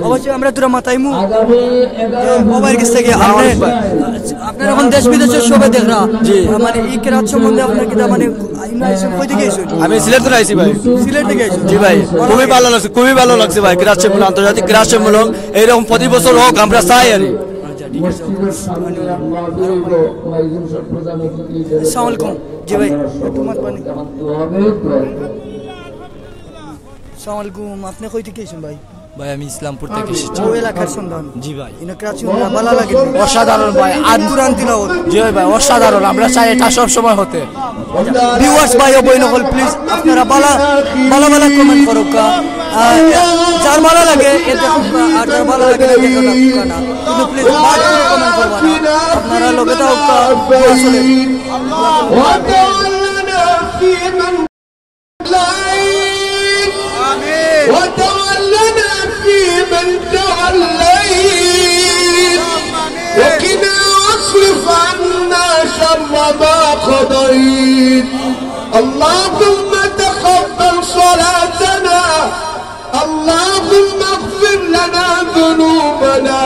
অবশ্যই আমরা তোরা মাথাইমু মোবাইল কাছ থেকে আপনার এখন দেশ বিদেশের সবাই দেখরা মানে এই কেরাত সম্বন্ধে আপনার কি মানে কই থেকে আইছেন? আমি সিলেট থেকে আইছি ভাই। সিলেট থেকে আইছেন? জি ভাই, খুবই ভালো লাগছে ভাই। ক্রীড়া সম্মেলন, আন্তর্জাতিক ক্রীড়া সম্মেলন এরকম প্রতি বছর হোক, আমরা চাই আর আসসালামু জি ভাই একটু মত পানি। আসসালামু আলাইকুম, আপনি কই থেকে আইছেন ভাই? ভাই আমি ইসলামপুর থেকে এসেছি। ওই এলাকার সন্ধান? জি ভাই। ভালো লাগে? অসাধারণ ভাই, আদুরান তিলাওয়াত। জি ভাই অসাধারণ, আমরা চাই এটা সব সময় হতে। ভিউয়ার্স ভাই ও বই নকল প্লিজ আপনারা ভালো ভালো কমেন্ট করুক। যার ভালো লাগে এ দেখুক আর যার ভালো লাগে না দেখো না কিন্তু প্লিজ বাদ করে কমেন্ট করবা না আপনারা লোকে তো আসলে وتولنا في من توليت وتولنا في من توليت وقنا واصرف عنا شر ما قضيت اللهم تقبل صلاتنا اللهم اغفر لنا ذنوبنا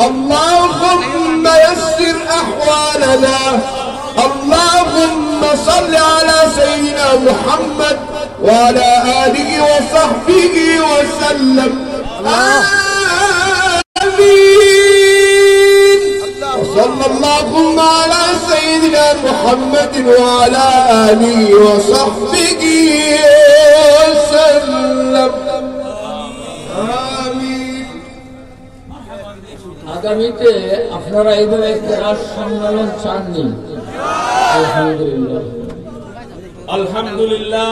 اللهم يسر أحوالنا اللهم صل على سيدنا محمد وعلى آله وصحبه وسلم آمين وصلى اللهم على سيدنا محمد وعلى آله وصحبه وسلم آمين আগামীতে আপনারা এইভাবে কেরাত সম্মেলন চাননি আলহামদুলিল্লাহ আলহামদুলিল্লাহ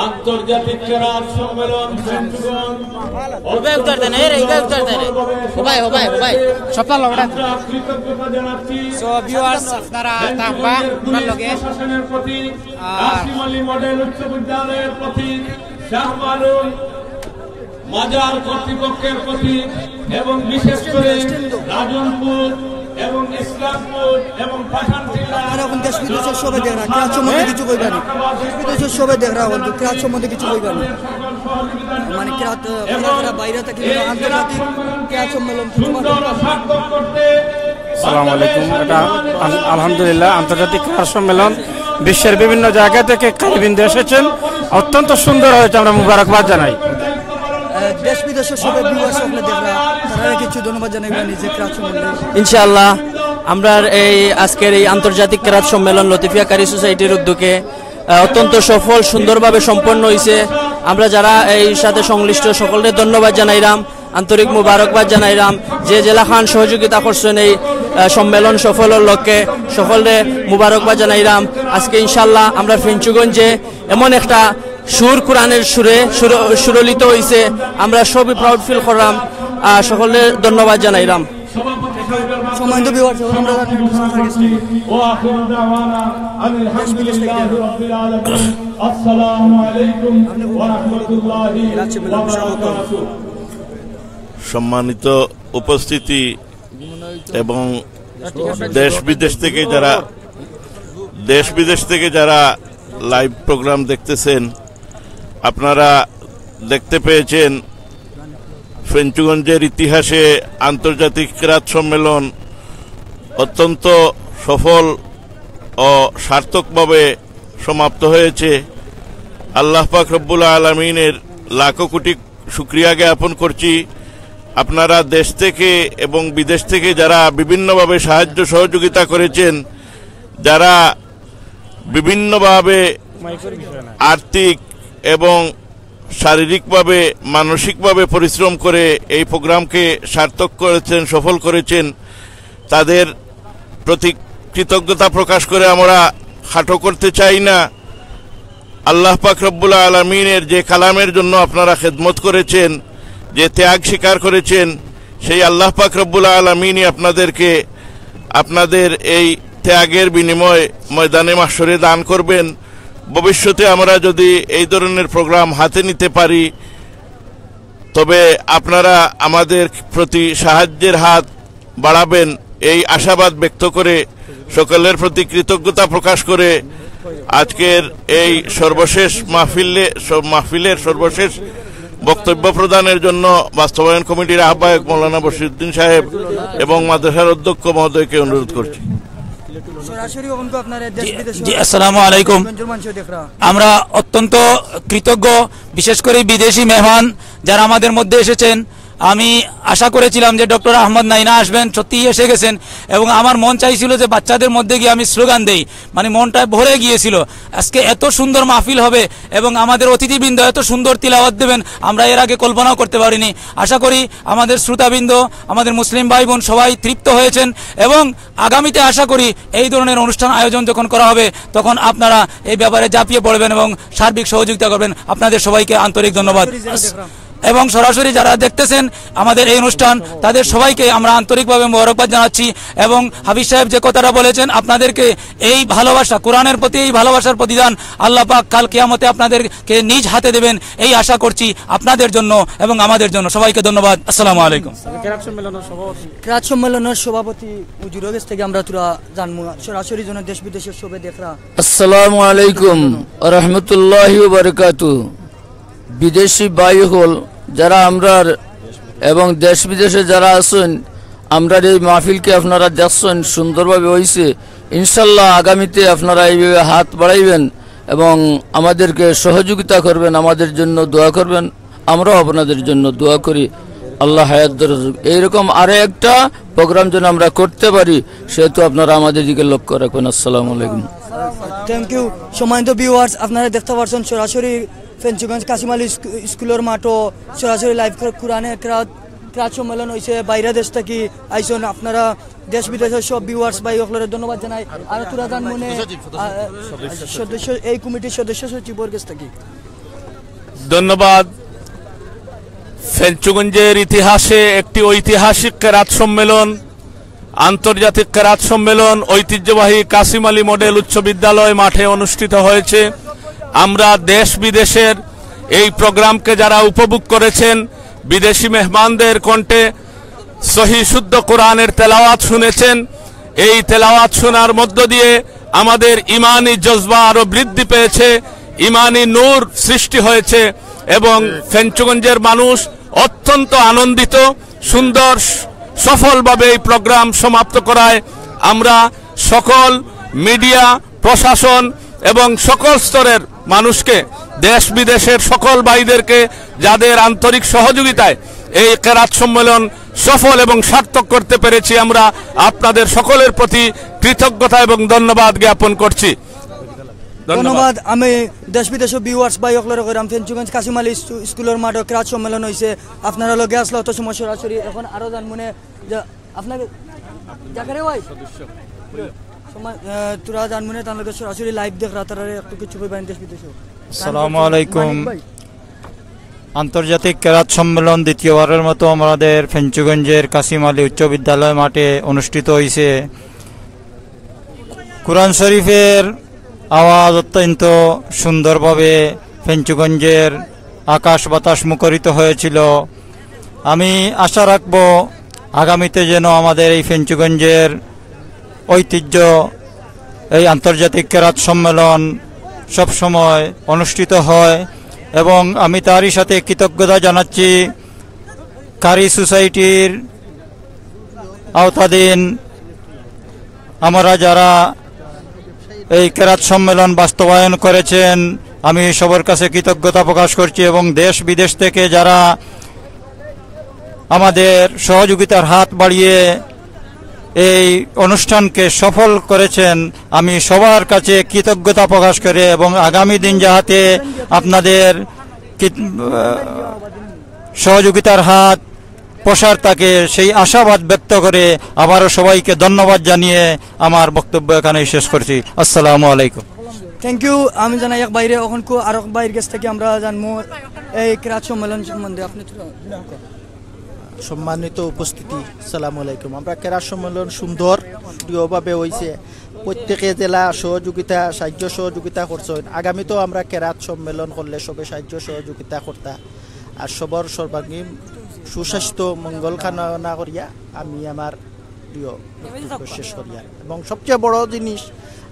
আন্তর্জাতিক কেরাত সম্মেলন কৃতজ্ঞতা জানাচ্ছি প্রশাসনের প্রতি কাশিম আলী মডেল উচ্চ বিদ্যালয়ের প্রতি শাহবালুল মাজার কর্তৃপক্ষের প্রতি এবং বিশেষ করে রাজনপুর এবং ইসলামপুর এবং পাঠানটিলা এখন দেশ বিদেশের সবাই দেখ না ক্রাত সম্বন্ধে কিছু কইবা না দেশ বিদেশের সবাই দেখ না কিন্তু ক্রাত সম্বন্ধে কিছু কইবা না মানে ক্রাত বাইরে থেকে আন্তর্জাতিক ক্রাত সম্মেলন আসসালামু আলাইকুম। এটা আলহামদুলিল্লাহ আন্তর্জাতিক ক্রীড়া সম্মেলন বিশ্বের বিভিন্ন জায়গা থেকে কারিবিন্দু এসেছেন, অত্যন্ত সুন্দর হয়েছে, আমরা মুবারকবাদ জানাই। দেশ বিদেশের সবাই ভিউয়ার্স আপনি দেখরা তারা কিছু ধন্যবাদ জানাইবেন নিজে ক্রাত সম্মেলন ইনশাআল্লাহ আমরা এই আজকের এই আন্তর্জাতিক ক্রীড়া সম্মেলন লতিফিয়া কারি সোসাইটির উদ্যোগে অত্যন্ত সফল সুন্দরভাবে সম্পন্ন হয়েছে। আমরা যারা এই সাথে সংশ্লিষ্ট সকলকে ধন্যবাদ জানাইলাম, আন্তরিক মুবারকবাদ জানাইলাম। যে জেলা খান সহযোগিতা করছেন এই সম্মেলন সফলের লক্ষ্যে সকলকে মুবারকবাদ জানাইলাম। আজকে ইনশাআল্লাহ আমরা ফেঞ্চুগঞ্জে এমন একটা সুর কোরআনের সুরে সুরলিত হয়েছে, আমরা সবই প্রাউড ফিল করলাম। সকলকে ধন্যবাদ জানাইলাম। সম্মানিত ভিউয়ার্স আমরা আসসালামু আলাইকুম ওয়া রাহমাতুল্লাহি ওয়া বারাকাতুহু। সম্মানিত উপস্থিতি এবং দেশ বিদেশ থেকে যারা লাইভ প্রোগ্রাম দেখতেছেন, আপনারা দেখতে পেয়েছেন ফেঞ্চুগঞ্জের ইতিহাসে আন্তর্জাতিক ক্রীড়া সম্মেলন অত্যন্ত সফল ও সার্থকভাবে সমাপ্ত হয়েছে। আল্লাহ পাক রব্বুল আলামিনের লাখো কোটি শুকরিয়া জ্ঞাপন করছি। আপনারা দেশ থেকে এবং বিদেশ থেকে যারা বিভিন্নভাবে সাহায্য সহযোগিতা করেছেন, যারা বিভিন্নভাবে আর্থিক এবং শারীরিকভাবে মানসিকভাবে পরিশ্রম করে এই প্রোগ্রামকে সার্থক করেছেন, সফল করেছেন, তাদের প্রতি কৃতজ্ঞতা প্রকাশ করে আমরা খাটো করতে চাই না। আল্লাহ পাক রব্বুল আলামিনের যে কালামের জন্য আপনারা খেদমত করেছেন, যে ত্যাগ স্বীকার করেছেন, সেই আল্লাহ পাক রব্বুল আলামিনই আপনাদেরকে আপনাদের এই ত্যাগের বিনিময় ময়দানে মাহশরে দান করবেন। ভবিষ্যতে আমরা যদি এই ধরনের প্রোগ্রাম হাতে নিতে পারি, তবে আপনারা আমাদের প্রতি সাহায্যের হাত বাড়াবেন, এই আশাবাদ ব্যক্ত করে সকলের প্রতি কৃতজ্ঞতা প্রকাশ করে আজকের এই সর্বশেষ মাহফিলের সর্বশেষ বক্তব্য প্রদানের জন্য বাস্তবায়ন কমিটির আহ্বায়ক মৌলানা বশিরউদ্দিন সাহেব এবং মাদ্রাসার অধ্যক্ষ মহোদয়কে অনুরোধ করছি। জি, আসসালামু আলাইকুম। আমরা অত্যন্ত কৃতজ্ঞ, বিশেষ করে বিদেশি মেহমান যারা আমাদের মধ্যে এসেছেন। আমি আশা করেছিলাম যে ডক্টর আহমদ নাইনা আসবেন, সত্যিই এসে গেছেন এবং আমার মন চাইছিল যে বাচ্চাদের মধ্যে গিয়ে আমি স্লোগান দেই, মানে মনটা ভরে গিয়েছিল। আজকে এত সুন্দর মাহফিল হবে এবং আমাদের অতিথিবৃন্দ এত সুন্দর তিলাওয়াত দেবেন আমরা এর আগে কল্পনাও করতে পারিনি। আশা করি আমাদের শ্রোতাবৃন্দ, আমাদের মুসলিম ভাই বোন সবাই তৃপ্ত হয়েছেন এবং আগামীতে আশা করি এই ধরনের অনুষ্ঠান আয়োজন যখন করা হবে তখন আপনারা এই ব্যাপারে ঝাঁপিয়ে পড়বেন এবং সার্বিক সহযোগিতা করবেন। আপনাদের সবাইকে আন্তরিক ধন্যবাদ এবং সরাসরি যারা দেখতেছেন আমাদের এই অনুষ্ঠান তাদের সবাইকে আমরা আন্তরিকভাবে মোবারকবাদ জানাচ্ছি এবং হাফিজ সাহেব যে কথাটা বলেছেন আপনাদেরকে এই ভালোবাসা, কোরআনের প্রতি এই ভালোবাসার প্রতিদান আল্লাহ পাক কাল কিয়ামতে আপনাদেরকে নিজ হাতে দেবেন এই আশা করছি আপনাদের জন্য এবং আমাদের জন্য। সবাইকে ধন্যবাদ। আসসালামু আলাইকুম। ক্রাত সম্মেলনের সভাপতি হুজুরের কাছ থেকে আমরা তোরা জানবো সরাসরি জন দেশ বিদেশের সবে দেখরা। আসসালামু আলাইকুম ওয়া রাহমাতুল্লাহি ওয়া বারাকাতুহু। বিদেশি ভাই হল যারা আমরার এবং দেশ বিদেশে যারা আছেন, আমরা এই মাহফিলকে আপনারা দেখছেন সুন্দরভাবে হয়েছে। ইনশাল্লাহ আগামীতে আপনারা এইভাবে হাত বাড়াইবেন এবং আমাদেরকে সহযোগিতা করবেন, আমাদের জন্য দোয়া করবেন, আমরাও আপনাদের জন্য দোয়া করি। আল্লাহ হায়াত দরজা এইরকম আরো একটা প্রোগ্রাম যেন আমরা করতে পারি সেহেতু আপনারা আমাদের দিকে লক্ষ্য রাখবেন। আসসালামু আলাইকুম। Thank you. সম্মানিত ভিউয়ার্স, আপনারা দেখতে পাচ্ছেন সরাসরি ফেঞ্চুগঞ্জ কাশিম আলী স্কুলের মাঠও সরাসরি লাইভ কোরআনের ক্রাত সম্মেলন হয়েছে। বাইরে দেশ থেকে আইসন আপনারা দেশ বিদেশের সব ভিউয়ার্স ভাই সকলের ধন্যবাদ জানাই। আর তোরা জান মনে সদস্য এই কমিটির সদস্য সচিবের কাছ থেকে ধন্যবাদ। ফেঞ্চুগঞ্জের ইতিহাসে একটি ঐতিহাসিক কেরাত সম্মেলন, আন্তর্জাতিক কেরাত সম্মেলন ঐতিহ্যবাহী কাশিম আলী মডেল উচ্চ বিদ্যালয় মাঠে অনুষ্ঠিত হয়েছে। আমরা দেশ বিদেশের এই প্রোগ্রামকে যারা উপভোগ করেছেন, বিদেশি মেহমানদের কণ্ঠে সহি শুদ্ধ কোরআনের তেলাওয়াত শুনেছেন। এই তেলাওয়াত শোনার মধ্য দিয়ে আমাদের ইমানি জজবা আরো বৃদ্ধি পেয়েছে, ইমানি নূর সৃষ্টি হয়েছে এবং ফেঞ্চুগঞ্জের মানুষ অত্যন্ত আনন্দিত। সুন্দর সফলভাবে এই প্রোগ্রাম সমাপ্ত করায় আমরা সকল মিডিয়া, প্রশাসন এবং সকল স্তরের মানুষকে, দেশ বিদেশের সকল ভাইদেরকে যাদের আন্তরিক সহযোগিতায় এই কেরাত সম্মেলন সফল এবং সার্থক করতে পেরেছি, আমরা আপনাদের সকলের প্রতি কৃতজ্ঞতা এবং ধন্যবাদ জ্ঞাপন করছি। ধন্যবাদ। আমি দেশ বিদেশের ভিউয়ার্স ভাই সকলের কইরাম ফেঞ্চুগঞ্জ কাশিম আলী স্কুলের মাঠে ক্রাত সম্মেলন হয়েছে। আপনারা লগে আসলে অত সময় সরাসরি এখন আরো জান মনে আপনাকে জাকারে ভাই তোরা জান মনে তার লগে সরাসরি লাইভ দেখ তারা একটু কিছু কইবেন দেশ বিদেশে। আসসালামু আলাইকুম। আন্তর্জাতিক কেরাত সম্মেলন দ্বিতীয়বারের মতো আমাদের ফেঞ্চুগঞ্জের কাশিম আলী উচ্চ বিদ্যালয় মাঠে অনুষ্ঠিত হয়েছে। কোরআন শরীফের আওয়াজ অত্যন্ত সুন্দরভাবে ফেঞ্চুগঞ্জের আকাশ বাতাস মুখরিত হয়েছিল। আমি আশা রাখব আগামীতে যেন আমাদের এই ফেঞ্চুগঞ্জের ঐতিহ্য এই আন্তর্জাতিক কেরাত সম্মেলন সবসময় অনুষ্ঠিত হয় এবং আমি তারই সাথে কৃতজ্ঞতা জানাচ্ছি কারি সোসাইটির আওতাধীন আমরা যারা এই কেরাত সম্মেলন বাস্তবায়ন করেছেন, আমি সবার কাছে কৃতজ্ঞতা প্রকাশ করছি এবং দেশ বিদেশ থেকে যারা আমাদের সহযোগিতার হাত বাড়িয়ে এই অনুষ্ঠানকে সফল করেছেন আমি সবার কাছে কৃতজ্ঞতা প্রকাশ করে এবং আগামী দিন যাতে আপনাদের সহযোগিতার হাত প্রসার থাকে সেই আশাবাদ ব্যক্ত করে আবারও সবাইকে ধন্যবাদ জানিয়ে আমার বক্তব্য এখানেই শেষ করছি। আসসালামু আলাইকুম। Thank you. আমি জানাই এক বাইরে এখন আর এক বাইরের কাছ থেকে আমরা জানবো এই ক্রাত সম্মেলন সম্বন্ধে। আপনি সম্মানিত উপস্থিতি, আসসালামু আলাইকুম। আমরা কেরাত সম্মেলন সুন্দর প্রিয়ভাবে হয়েছে, প্রত্যেকে জেলা সহযোগিতা সাহায্য সহযোগিতা করছেন। আগামীতেও আমরা কেরাত সম্মেলন করলে সবে সাহায্য সহযোগিতা করতা আর সবর সর্বাঙ্গীন সুস্বাস্থ্য মঙ্গল কামনা করিয়া আমি আমার প্রিয় বক্তব্য শেষ করিয়া এবং সবচেয়ে বড় জিনিস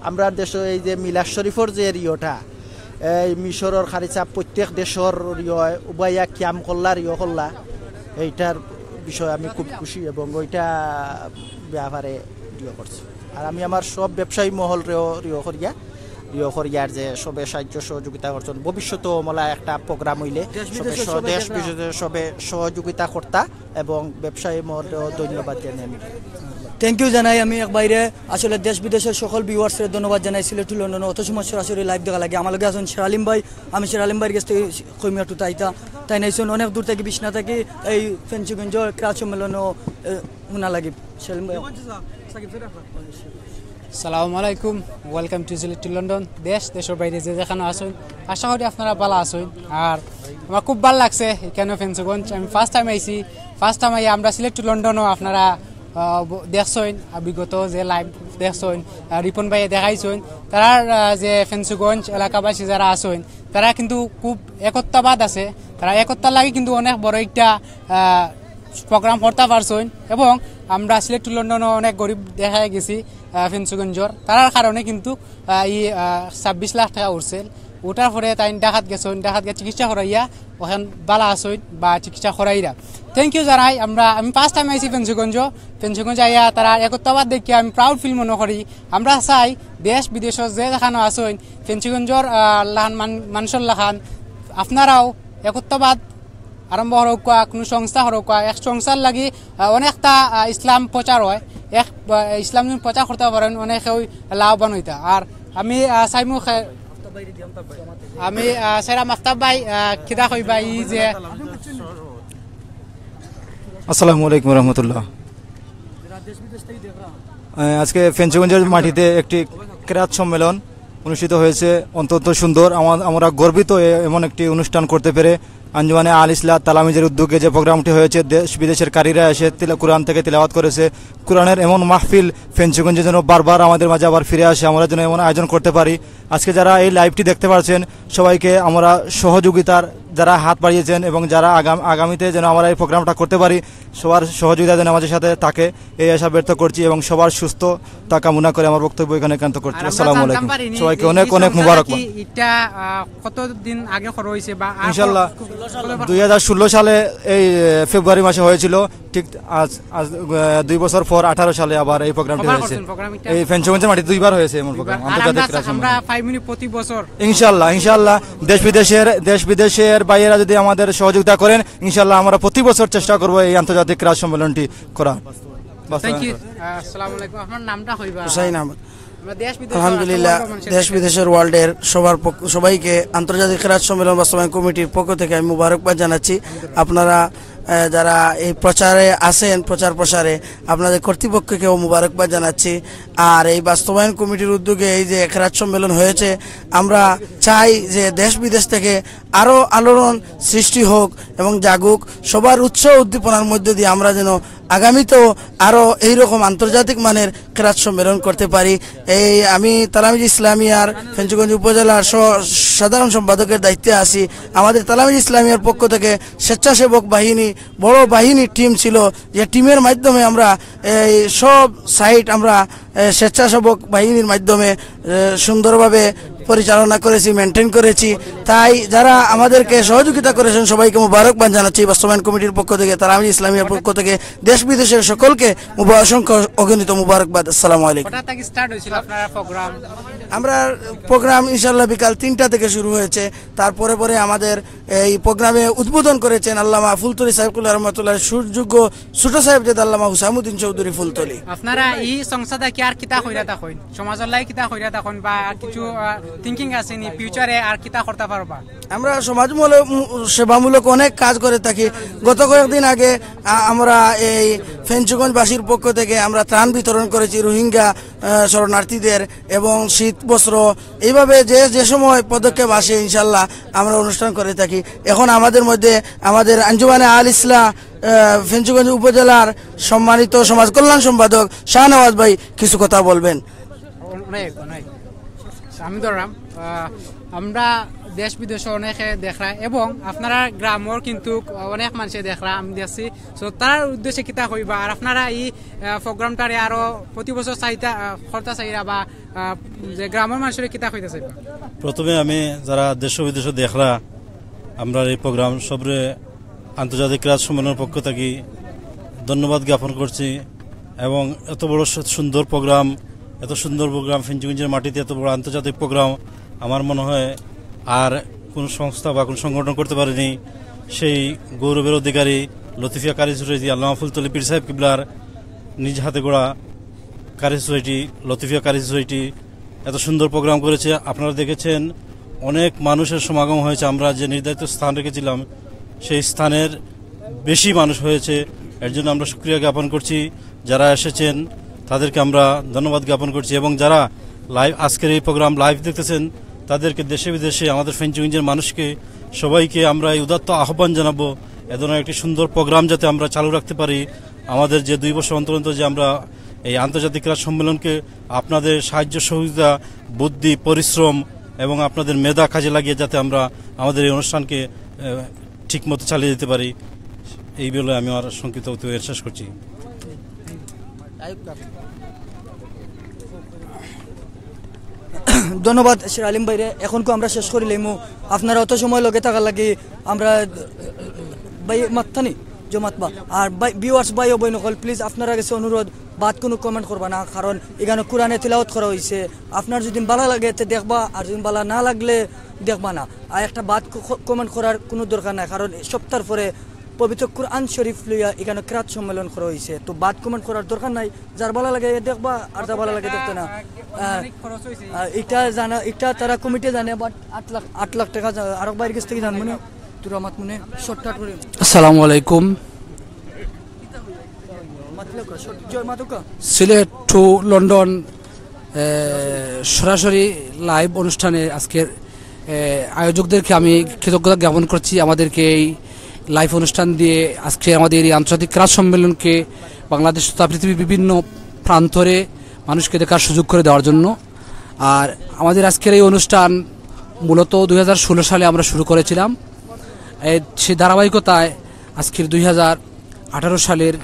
আমরা দেশে এই যে মিলাদ শরীফর যে রিওটা এই মিশরের খারিচা প্রত্যেক দেশের রিও উবাইয়া ক্যাম করলা রিও করলা, এইটার বিষয়ে আমি খুব খুশি এবং ওইটা ব্যাপারে রিও করছি। আর আমি আমার সব ব্যবসায়ী মহল রিও করিয়ার যে সবে সাহায্য সহযোগিতা করছেন, ভবিষ্যতেও মলা একটা প্রোগ্রাম হইলে দেশ বিদেশে সবে সহযোগিতা করতা এবং ব্যবসায়ী মহলেও ধন্যবাদ জানাই আমি। থ্যাংক ইউ জানাই আমি এক বাইরে আসলে দেশ বিদেশের সকল ভিউয়ার্সের ধন্যবাদ জানাই সিলেট লন্ডন অত সময় সরাসরি লাইভ দেখা লাগে আমার লগে আছেন শেরালিম ভাই আমি শেরালিম ভাইয়ের কাছ থেকে কইমিয়া টু তাই নাইছেন অনেক দূর থেকে বিছনা থেকে এই ফেঞ্চুগঞ্জ ক্রাচ সম্মেলনও শোনা লাগে শেরালিম ভাই সালামু আলাইকুম welcome to Sylhet to London দেশের বাইরে যে যেখানে আসুন আশা করি আপনারা ভালো আসুন আর আমার খুব ভালো লাগছে এখানে ফেঞ্চুগঞ্জ আমি ফার্স্ট টাইম আইছি ফার্স্ট টাইম আই আমরা সিলেট টু লন্ডনও আপনারা দেখছেন বিগত যে লাইভ দেখছেন রিপন ভাইয়ে দেখাইছেন তারার যে ফেঞ্চুগঞ্জ এলাকাবাসী যারা আছেন তারা কিন্তু খুব একত্রবাদ আছে তারা একতার লাগে কিন্তু অনেক বড় একটা প্রোগ্রাম করতে পারছেন এবং আমরা সিলেট টু লন্ডনও অনেক গরিব দেখা গেছি ফেঞ্চুগঞ্জর তার কারণে কিন্তু এই 26 লাখ টাকা উঠছে ওটার পরে তাই ডাকাত গেছেন ডাকাত গিয়ে চিকিৎসা করাইয়া ওখান বালা আসেন বা চিকিৎসা করাইরা থ্যাংক ইউ জানাই আমি ফার্স্ট টাইম আইছি ফেঞ্চুগঞ্জ আইয়া তারা একত্রবাদ দেখি আমি প্রাউড ফিল মনে করি আমরা চাই দেশ বিদেশত যে দেখানো আসেন ফেঞ্চুগঞ্জর লাহান মানুষের লাহান আপনারাও একত্রবাদ আরম্ভ হরক কোনো সংস্থা হরক এক সংস্থার লাগি অনেকটা ইসলাম প্রচার হয় এক ইসলাম প্রচার করতে পারেন অনেকে লাভবান হইতা আর আমি চাইমু আমি সেরা মাফতাব ভাই খিদা কইবা ই যে আসসালামু আলাইকুম রহমতুল্লাহ আজকে ফেঞ্চুগঞ্জের মাটিতে একটি কেরাত সম্মেলন অনুষ্ঠিত হয়েছে অত্যন্ত সুন্দর আমরা গর্বিত এমন একটি অনুষ্ঠান করতে পেরে আঞ্জুমানে আল ইসলাম তালামিজের উদ্যোগে যে প্রোগ্রামটি হয়েছে দেশ বিদেশের কারীরা এসে কোরআন থেকে তিলাওয়াত করেছে কোরআনের এমন মাহফিল ফেঞ্চুগঞ্জে যেন বারবার আমাদের মাঝে আবার ফিরে আসে আমরা যেন এমন আয়োজন করতে পারি আজকে যারা এই লাইভটি দেখতে পাচ্ছেন সবাইকে আমরা সহযোগিতার যারা হাত বাড়িয়েছেন এবং যারা আগামীতে যেন আমরা এই প্রোগ্রামটা করতে পারি সবার সহযোগিতা যেন আমাদের সাথে থাকে এই আশা ব্যক্ত করছি এবং সবার সুস্থতা কামনা করে আমার বক্তব্য এখানে একান্ত করছি আসসালামু আলাইকুম সবাইকে অনেক অনেক মুবারকবাদ এটা কতদিন আগে করা হয়েছে বা ইনশাআল্লাহ 2016 সালে এই ফেব্রুয়ারি মাসে হয়েছিল ঠিক আজ 2 বছর পর 18 সালে আবার এই প্রোগ্রামটি হয়েছে এই ফেঞ্চুগঞ্জের মাটিতে দুইবার হয়েছে এমন প্রোগ্রাম আন্তর্জাতিক ক্রীড়া আমরা 5 মিনিট প্রতি বছর ইনশাআল্লাহ দেশ বিদেশের বাইরেরা যদি আমাদের সহযোগিতা করেন ইনশাআল্লাহ আমরা প্রতি বছর চেষ্টা করব এই আন্তর্জাতিক ক্রীড়া সম্মেলনটি করা থ্যাংক ইউ আসসালামু আলাইকুম আপনার নামটা কইবা হুসাইন আহমদ আলহামদুলিল্লাহ দেশ বিদেশের ওয়ার্ল্ডের সবাইকে আন্তর্জাতিক ক্রীড়া সম্মেলন বাস্তবায়ন কমিটির পক্ষ থেকে আমি মুবারকবাদ জানাচ্ছি আপনারা যারা এই প্রচারে আসেন প্রচার প্রসারে আপনাদের কর্তৃপক্ষকেও মুবারকবাদ জানাচ্ছি আর এই বাস্তবায়ন কমিটির উদ্যোগে এই যে ক্রীড়া সম্মেলন হয়েছে আমরা চাই যে দেশ বিদেশ থেকে আরও আলোড়ন সৃষ্টি হোক এবং জাগুক সবার উৎসাহ উদ্দীপনার মধ্যে দিয়ে আমরা যেন আগামীতেও আরও এইরকম আন্তর্জাতিক মানের ক্রীড়া সম্মেলন করতে পারি এই আমি তালামিজ ইসলামিয়ার ফেঞ্চুগঞ্জ উপজেলার সাধারণ সম্পাদকের দায়িত্বে আছি আমাদের তালামিজ ইসলামিয়ার পক্ষ থেকে স্বেচ্ছাসেবক বাহিনী বড় বাহিনীর টিম ছিল যে টিমের মাধ্যমে আমরা এই সব সাইট আমরা স্বেচ্ছাসেবক বাহিনীর মাধ্যমে সুন্দরভাবে পরিচালনা করেছি মেনটেন করেছি তাই যারা আমাদেরকে সহযোগিতা করেছেন সবাইকে মুবারকবাদ জানাচ্ছি বাস্তবায়ন কমিটির পক্ষ থেকে তালামিজ ইসলামিয়ার পক্ষ থেকে দেশ বিদেশের সকলকে অসংখ্য অগণিত মুবারকবাদ আসসালামু আলাইকুম আমরা প্রোগ্রাম ইনশাআল্লাহ বিকাল 3টা থেকে শুরু হয়েছে তারপরে পরে আমাদের এই প্রোগ্রামে উদ্বোধন করেছেন আল্লামা ফুলতলি সাহেবুল্লাহ রহমতুল্লাহ সুযোগ্য ছোট সাহেব যে আল্লামা হুসামুদ্দিন চৌধুরী ফুলতলি আপনারা এই সংস্থাটা কি আর কিতা কইরা থাকেন সমাজের লাই কিতা কইরা থাকেন বা কিছু থিংকিং আছে নি ফিউচারে আর কিতা করতে পারবা আমরা সমাজমূলক সেবামূলক অনেক কাজ করে থাকি গত কয়েকদিন আগে আমরা এই ফেঞ্চুগঞ্জবাসীর পক্ষ থেকে আমরা ত্রাণ বিতরণ করেছি রোহিঙ্গা শরণার্থীদের এবং শীত বস্ত্র এইভাবে যে সময় পদক্ষেপ আসে ইনশাল্লাহ আমরা অনুষ্ঠান করে থাকি এখন আমাদের মধ্যে আমাদের আঞ্জুমানে আল ইসলাম ফেঞ্চুগঞ্জ উপজেলার সম্মানিত সমাজ কল্যাণ সম্পাদক শাহনওয়াজ ভাই কিছু কথা বলবেন আমি ধরলাম আমরা দেশ বিদেশে অনেকে দেখরা এবং আপনারা গ্রামের কিন্তু অনেক মানুষে দেখরা আমি দেখছি সো তার উদ্দেশ্যে কিতা কইবা আর আপনারা এই প্রোগ্রামটারে আরো প্রতি বছর চাইতা করতে চাইরা বা যে গ্রামের মানুষের কিতা কইতে চাইবা প্রথমে আমি যারা দেশ বিদেশে দেখরা আমরা এই প্রোগ্রাম সবরে আন্তর্জাতিক ক্রীড়া সম্মেলনের পক্ষ থেকে ধন্যবাদ জ্ঞাপন করছি এবং এত বড় সুন্দর প্রোগ্রাম ফেঞ্চুগঞ্জের মাটিতে এত বড় আন্তর্জাতিক প্রোগ্রাম আমার মনে হয় আর কোন সংস্থা বা কোন সংগঠন করতে পারেনি সেই গৌরবের অধিকারী লতিফিয়া কারি সোসাইটি আল্লামা ফুলতলি পীর সাহেব কিবলার নিজ হাতে গড়া কারি সোসাইটি, লতিফিয়া কারি সোসাইটি এত সুন্দর প্রোগ্রাম করেছে। আপনারা দেখেছেন অনেক মানুষের সমাগম হয়েছে। আমরা যে নির্ধারিত স্থান রেখেছিলাম সেই স্থানের বেশি মানুষ হয়েছে, এর জন্য আমরা শুকরিয়া জ্ঞাপন করছি। যারা এসেছেন তাদেরকে আমরা ধন্যবাদ জ্ঞাপন করছি, এবং যারা লাইভ আজকের এই প্রোগ্রাম লাইভ দেখতেছেন তাদেরকে দেশে বিদেশে আমাদের ফেঞ্চুগঞ্জের মানুষকে সবাইকে আমরা এই উদাত্ত আহ্বান জানাবো এ ধরনের একটি সুন্দর প্রোগ্রাম যাতে আমরা চালু রাখতে পারি। আমাদের যে 2 বছর অন্তর অন্তর যে আমরা এই আন্তর্জাতিক ক্রীড়া সম্মেলনকে আপনাদের সাহায্য সহযোগিতা, বুদ্ধি, পরিশ্রম এবং আপনাদের মেধা কাজে লাগিয়ে যাতে আমরা আমাদের এই অনুষ্ঠানকে ঠিকমতো চালিয়ে যেতে পারি, এই বলে আমি আমার সংক্ষিপ্ত বক্তব্য শেষ করছি। ধন্যবাদ শের আলিম ভাইরে। এখনকো আমরা শেষ করিলাম। আপনারা অত সময় লগে থাকার লাগি আমরা ভাই মাত্তানি জমাতবা আর ভিউয়ার্স ভাই ও বই নকল প্লিজ আপনারা কাছে অনুরোধ বাদ কোনো কমেন্ট করবা না, কারণ এখানে কোরআনে তিলাওয়াত করা হয়েছে। আপনার যদি ভালো লাগে তো দেখবা, আর যদি ভালো না লাগলে দেখবা না। আর একটা বাদ কমেন্ট করার কোনো দরকার নাই, কারণ সপ্তাহ পরে পবিত্র কুরআন শরীফ লইয়া এখানে কিরাত সম্মেলন করা হয়েছে। তো বাদ কমেন্ট করার দরকার নাই, যার ভালো লাগে দেখবা আর যার ভালো লাগে দেখতে না। এটা তারা কমিটি জানে, বাট 8 লাখ টাকা আরো বাইরের কাছ থেকে জানবো না। তোর আমার মনে শর্টকাট করে আসসালামু আলাইকুম। সিলেট টু লন্ডন সরাসরি লাইভ অনুষ্ঠানে আজকের আয়োজকদেরকে আমি কৃতজ্ঞতা জ্ঞাপন করছি। আমাদেরকে এই লাইভ অনুষ্ঠান দিয়ে আজকে আমাদের এই আন্তর্জাতিক ক্রীড়া সম্মেলনকে বাংলাদেশ তথা পৃথিবীর বিভিন্ন প্রান্তরে মানুষকে দেখার সুযোগ করে দেওয়ার জন্য। আর আমাদের আজকের এই অনুষ্ঠান মূলত 2016 সালে আমরা শুরু করেছিলাম। সেই ধারাবাহিকতায় আজকের 2018 সালের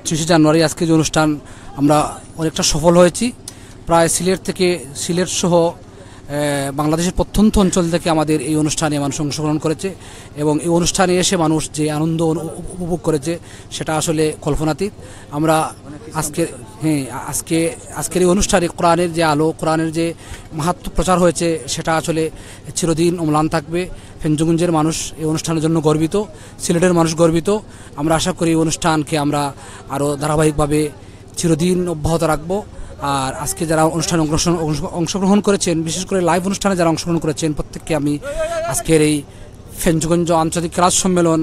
30 জানুয়ারি আজকের যে অনুষ্ঠান আমরা অনেকটা সফল হয়েছি। প্রায় সিলেট সহ বাংলাদেশের প্রত্যন্ত অঞ্চল থেকে আমাদের এই অনুষ্ঠানে মানুষ অংশগ্রহণ করেছে, এবং এই অনুষ্ঠানে এসে মানুষ যে আনন্দ উপভোগ করেছে সেটা আসলে কল্পনাতীত। আমরা আজকের এই অনুষ্ঠানে কোরআনের যে আলো, কোরআনের যে মাহাত্ম্য প্রচার হয়েছে সেটা আসলে চিরদিন অম্লান থাকবে। ফেঞ্চুগঞ্জের মানুষ এই অনুষ্ঠানের জন্য গর্বিত, সিলেটের মানুষ গর্বিত। আমরা আশা করি এই অনুষ্ঠানকে আমরা আরও ধারাবাহিকভাবে চিরদিন অব্যাহত রাখবো। আর আজকে যারা অনুষ্ঠানে অংশগ্রহণ করেছেন, বিশেষ করে লাইভ অনুষ্ঠানে যারা অংশগ্রহণ করেছেন, প্রত্যেককে আমি আজকের এই ফেঞ্চুগঞ্জ আন্তর্জাতিক ক্রীড়া সম্মেলন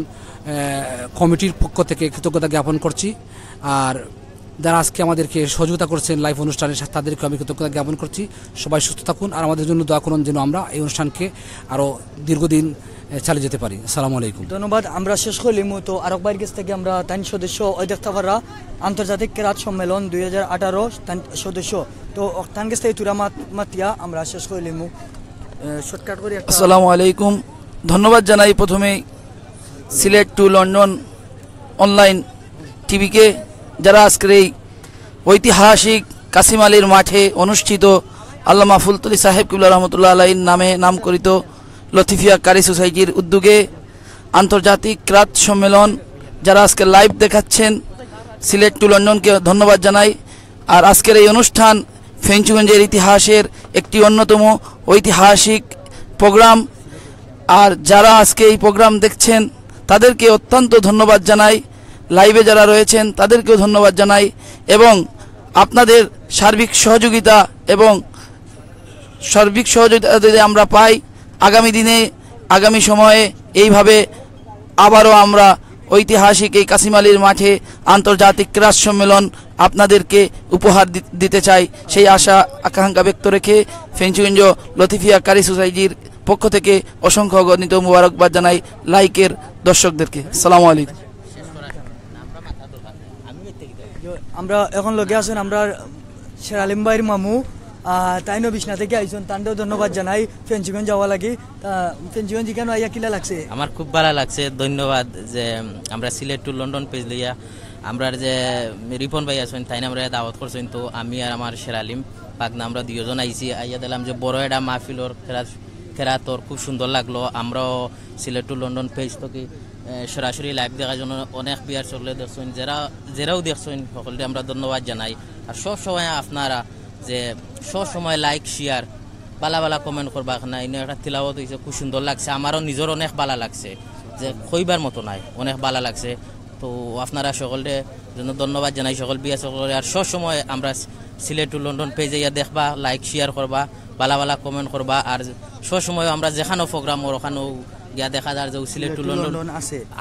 কমিটির পক্ষ থেকে কৃতজ্ঞতা জ্ঞাপন করছি। আর যারা আজকে আমাদেরকে সহযোগিতা করছেন লাইভ অনুষ্ঠানে, তাদেরকে আমি কৃতজ্ঞতা জ্ঞাপন করছি। সবাই সুস্থ থাকুন আর আমাদের জন্য দোয়া করুন যেন আমরা এই অনুষ্ঠানকে আরও দীর্ঘদিন চালিয়ে যেতে পারি। আসসালামু আলাইকুম। ধন্যবাদ। আমরা শেষ করলিম। তো আরক বাইর কাছ থেকে আমরা 3 সদস্য ওই দেখতে পারা আন্তর্জাতিক ক্রীড়া সম্মেলন 2018 সদস্য। তো তান কাছ থেকে তুরা মাতিয়া আমরা শেষ করলিম। শর্টকাট করে আসসালামু আলাইকুম। ধন্যবাদ জানাই প্রথমে সিলেট টু লন্ডন অনলাইন টিভিকে, যারা আজকের এই ঐতিহাসিক কাসিম আলীর মাঠে অনুষ্ঠিত আল্লামা ফুলতলি সাহেব কিবলা রহমতুল্লাহ আলাইহির নামে নামকরিত লতিফিয়া কারি সোসাইটির উদ্যোগে আন্তর্জাতিক ক্রীড়া সম্মেলন যারা আজকে লাইভ দেখাচ্ছেন সিলেট টু লন্ডনকে ধন্যবাদ জানাই। আর আজকের এই অনুষ্ঠান ফেঞ্চুগঞ্জের ইতিহাসের একটি অন্যতম ঐতিহাসিক প্রোগ্রাম। আর যারা আজকে এই প্রোগ্রাম দেখছেন তাদেরকে অত্যন্ত ধন্যবাদ জানাই, লাইভে যারা রয়েছেন তাদেরকেও ধন্যবাদ জানাই, এবং আপনাদের সার্বিক সহযোগিতা যদি আমরা পাই আগামী দিনে আগামী সময়ে এইভাবে আবারও আমরা ঐতিহাসিক এই কাসিম আলীর মাঠে আন্তর্জাতিক ক্রীড়া সম্মেলন আপনাদেরকে উপহার দিতে চাই। সেই আশা আকাঙ্ক্ষা ব্যক্ত রেখে ফেঞ্চুগঞ্জ লতিফিয়া কারি সোসাইটির পক্ষ থেকে অসংখ্য গণিত মুবারকবাদ জানাই লাইকের দর্শকদেরকে। আসসালামু আলাইকুম। আমরা এখন লগে আছেন আমরা শের আলিম ভাইয়ের মামু, তাইনো বিছনা থেকে আইসন, তান্ডেও ধন্যবাদ জানাই ফেঞ্চুগঞ্জ যাওয়া লাগি। ফেঞ্চুগঞ্জ কেন আইয়া কিলা লাগছে? আমার খুব ভালো লাগছে, ধন্যবাদ যে আমরা সিলেট টু লন্ডন পেজ লইয়া আমরা যে রিপন ভাই আছেন তাই আমরা দাওয়াত করছেন। তো আমি আর আমার শের আলিম পাকনা আমরা 2 জন আইছি, আইয়া দিলাম যে বড় একটা মাহফিলর খেরাতর খুব সুন্দর লাগলো। আমরাও সিলেট টু লন্ডন পেজ থেকে সরাসরি লাইভ দেখার জন্য অনেক বিয়ার চলে দেখছেন, যারাও দেখছেন সকলকে আমরা ধন্যবাদ জানাই। আর সব সময় আপনারা যে সব সময় লাইক শেয়ার বালা কমেন্ট করবা না, এনে একটা তিলাওয়াত হয়েছে খুব সুন্দর লাগছে, আমারও নিজের অনেক ভালো লাগছে, যে কইবার মতো নাই, অনেক ভালো লাগছে। তো আপনারা সকলের জন্য ধন্যবাদ জানাই, সকল বিয়া সকলে। আর সব সময় আমরা সিলেট টু লন্ডন পেজে ইয়া দেখবা, লাইক শেয়ার করবা, বালা বালা কমেন্ট করবা। আর সব সময় আমরা যেখানেও প্রোগ্রাম ওখানেও গিয়া দেখা যায় যে সিলেট টু লন্ডন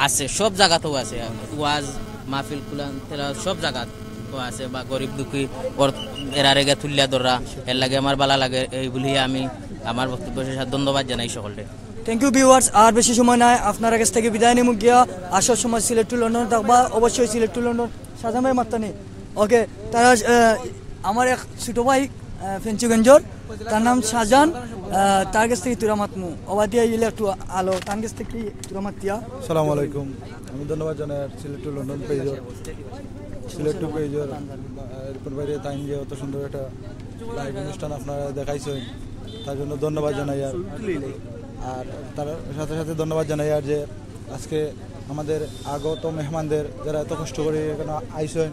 আছে, সব জায়গাতেও আছে, ওয়াজ মাহফিল কুলান সব জায়গাত আছে, বা গরিব দুঃখী এরার আগে তুলিয়া ধরা, এর লাগে আমার ভালো লাগে। এই বলি আমি আমার বক্তব্য শেষে ধন্যবাদ জানাই সকলকে। Thank you viewers. আর বেশি সময় নাই, আপনার কাছ থেকে বিদায় নিমু গিয়া। আসার সময় সিলেট টু লন্ডন থাকবা, অবশ্যই সিলেট টু লন্ডন সাজান ভাই মাত্তানি। ওকে, তারা আমার এক ছোটো ভাই ফেঞ্চুগঞ্জর, তার নাম শাহজাহান, তার কাছ থেকে তুরা মাতমু অবাদিয়া ইলে একটু আলো, তার কাছ থেকে তুরা মাতিয়া। আসসালামু আলাইকুম, আমি ধন্যবাদ জানাই সিলেট টু লন্ডন পেজর, সিলেট টু পেজর এরপর বাইরে তাই যে অত সুন্দর একটা লাইভ অনুষ্ঠান আপনারা দেখাইছেন, তার জন্য ধন্যবাদ জানাই। আর তার সাথে সাথে ধন্যবাদ জানাই আর যে আজকে আমাদের আগত মেহমানদের যারা এত কষ্ট করে এখানে আইসেন,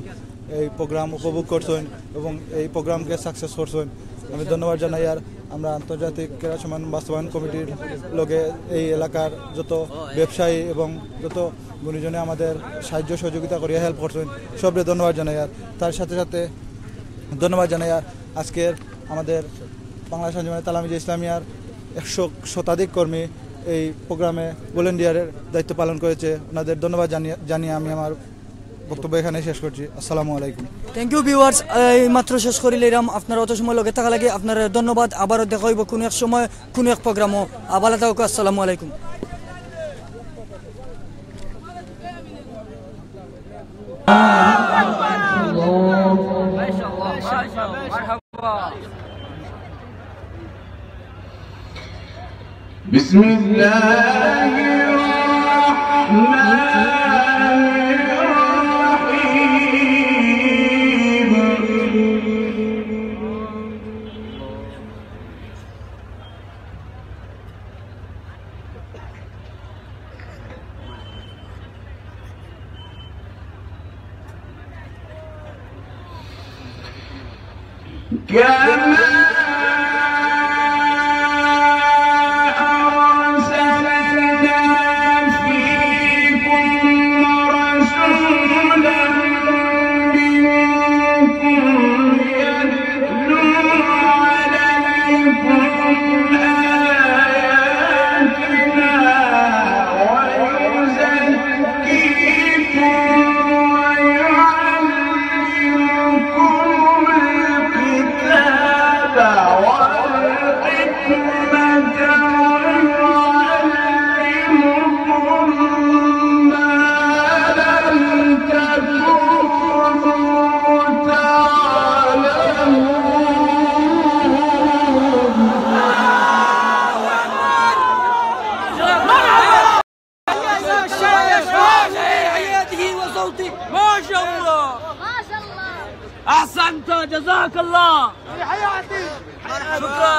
এই প্রোগ্রাম উপভোগ করছেন এবং এই প্রোগ্রামকে সাকসেস করছেন, আমি ধন্যবাদ জানাই। আর আমরা আন্তর্জাতিক ক্রীড়া সম্মেলন বাস্তবায়ন কমিটির লগে এই এলাকার যত ব্যবসায়ী এবং যত গুণীজনে আমাদের সাহায্য সহযোগিতা করিয়া হেল্প করছেন, সবরে ধন্যবাদ জানাই। আর তার সাথে সাথে ধন্যবাদ জানাই আর আজকের আমাদের বাংলাদেশ আঞ্জুমানে তালামিজে ইসলামিয়ার 100 শতাধিক কর্মী এই প্রোগ্রামে ভলেন্টিয়ারের দায়িত্ব পালন করেছে, ওনাদের ধন্যবাদ জানিয়ে আমি আমার বক্তব্য এখানে শেষ করছি। আসসালামু আলাইকুম। Thank you viewers. এই মাত্র শেষ করিলে এরাম আপনারা অত সময় লগে থাকা লাগে, আপনার ধন্যবাদ। আবারও দেখা হইব কোনো এক সময় কোনো এক প্রোগ্রামও। আবার থাকুক। আসসালামু আলাইকুম। বিসমিল্লাহির রাহমানির রাহিম। ما شاء الله احسنت جزاك الله في حياتي شكرا.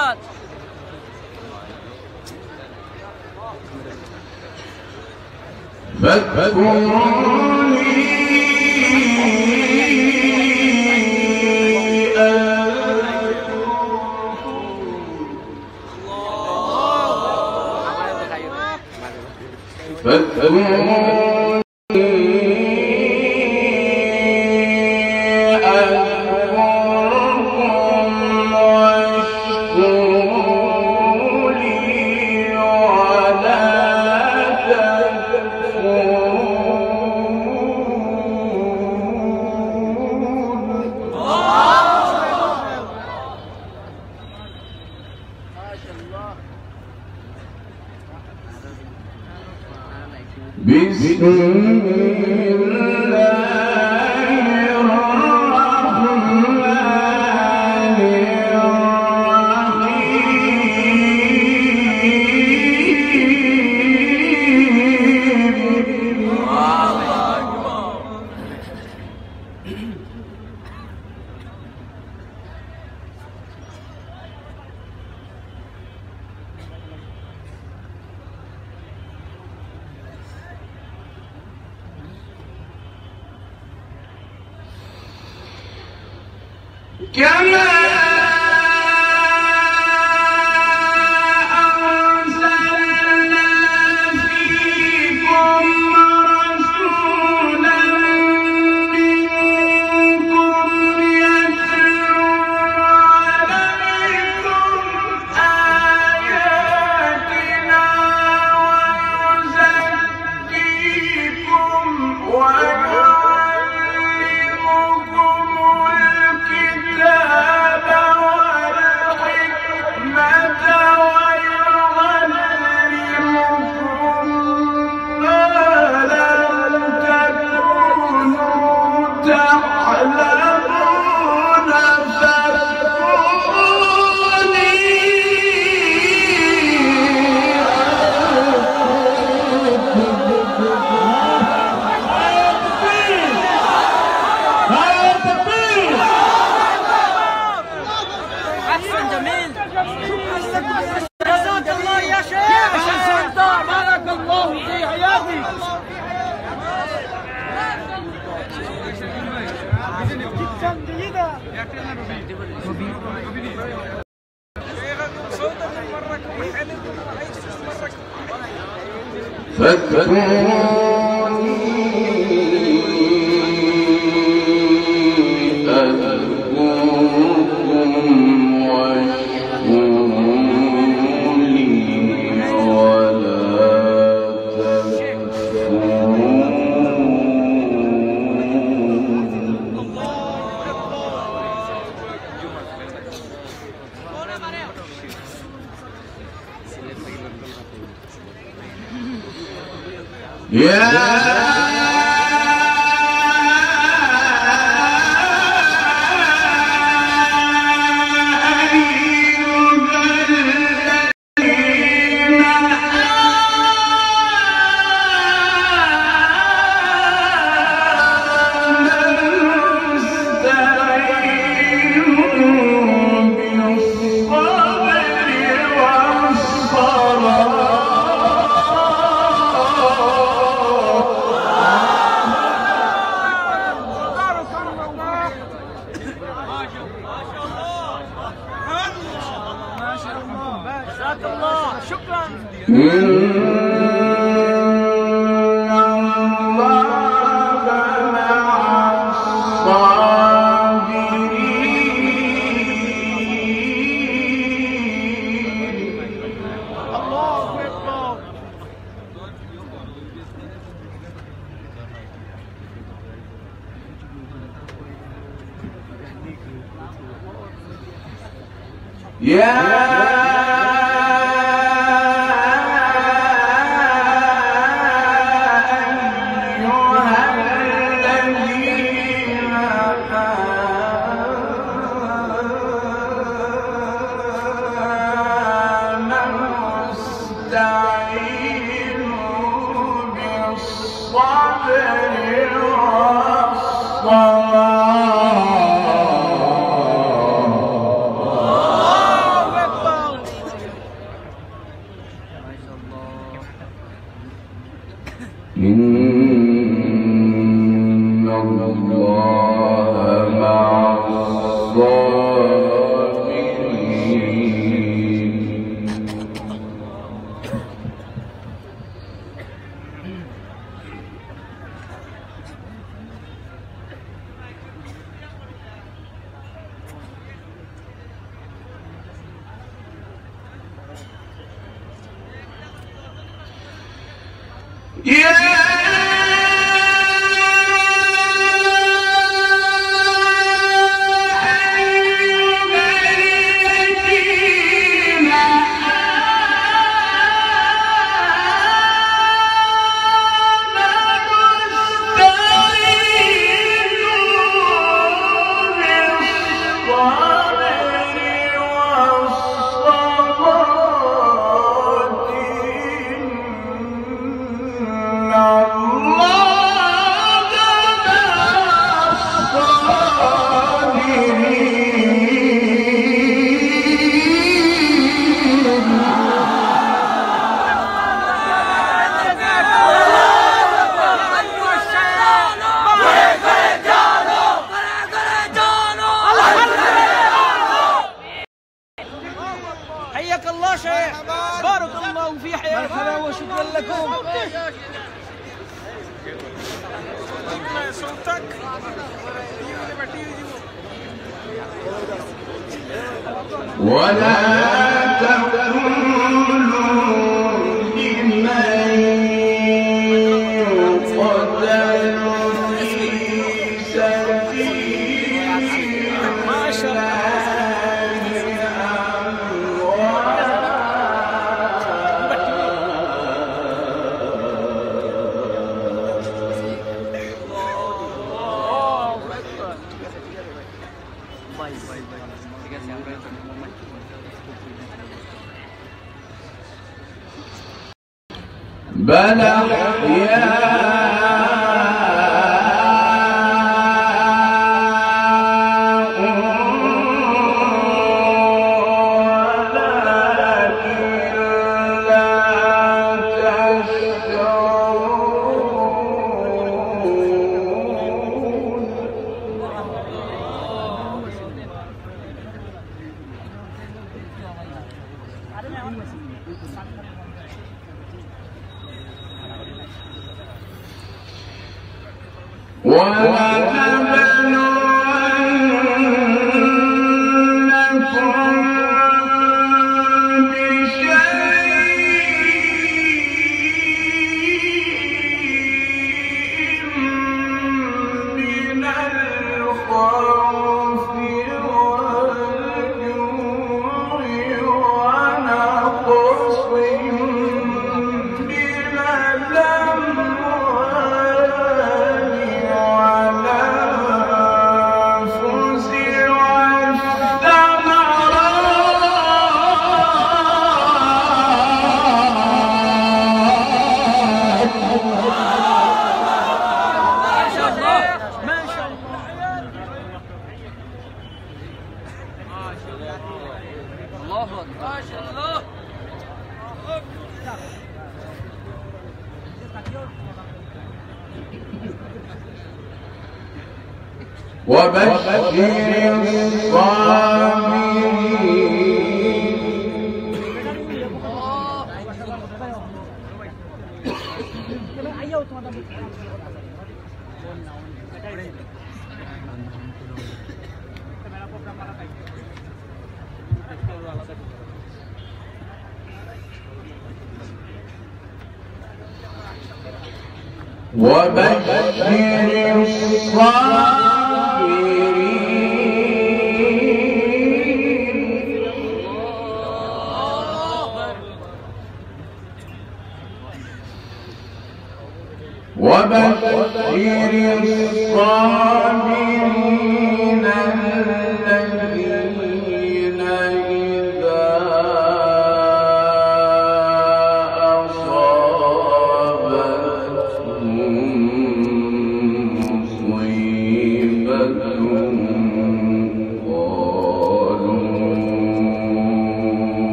أرسلنا فيكم رسولا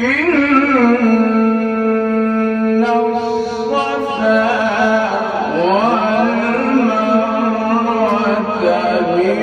إن الصفا والمروة من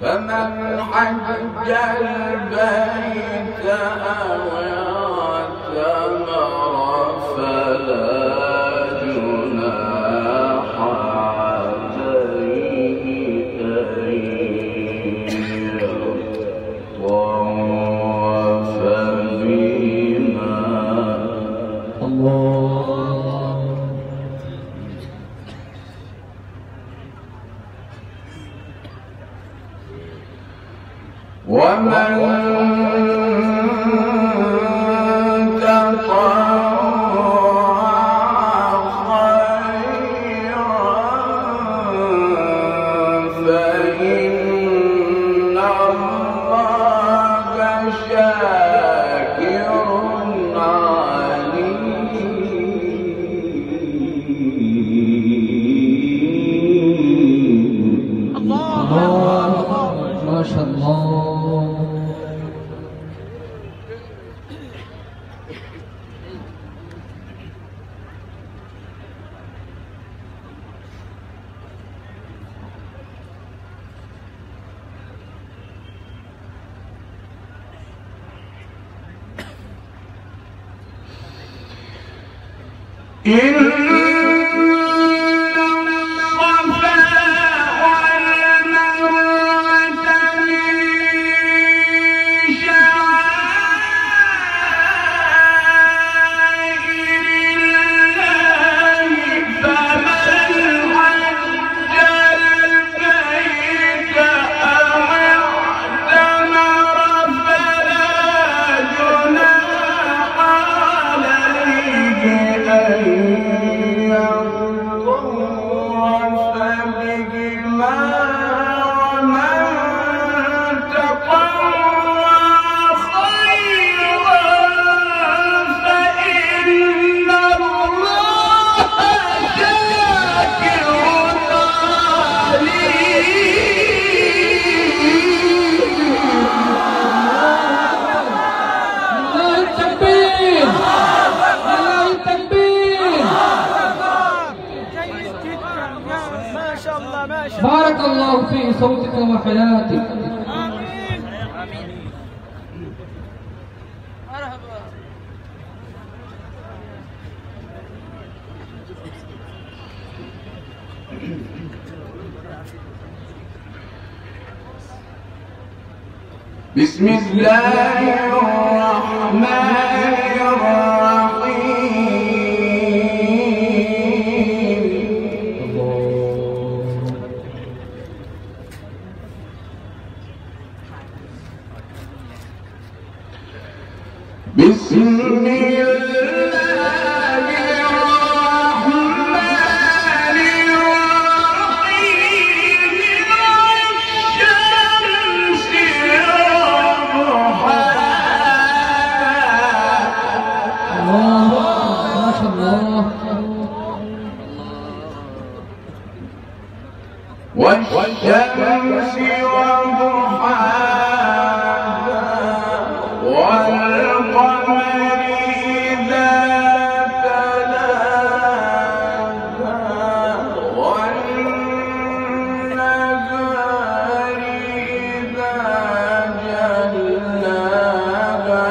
فمن حج البيت أو اعتمر فلا جناح عليه أن يطوف بهما ومن ما شاء الله. بارك الله في صوتك وحياتك. بسم الله الرحمن الرحيم. بسم والشمس وضحاها والقمر إذا تلاها والنهار إذا جلاها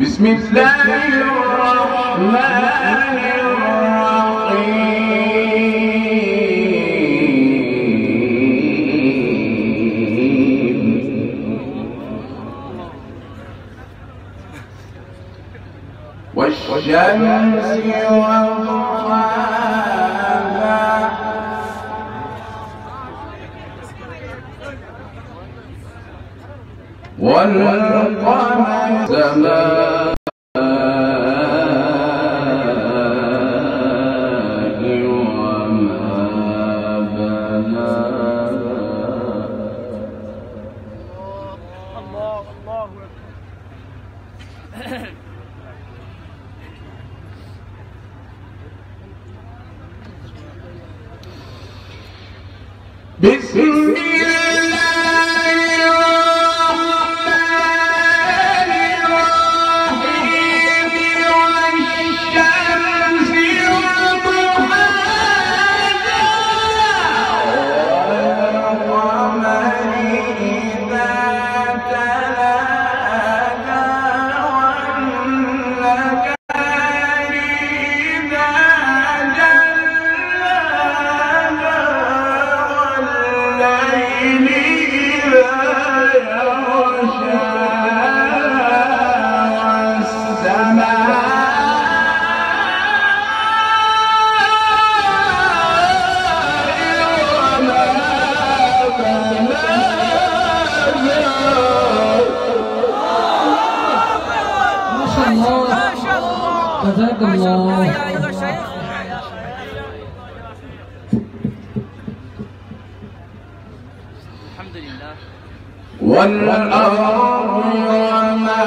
بسم الله الرحمن الرحيم والشمس وضحاها والقمر سماء بسم الله الرحمن الرحيم والشمس وضحاها والقمر إذا تلاها والنهار إذا جزاك الله. الحمد لله. والأرض وما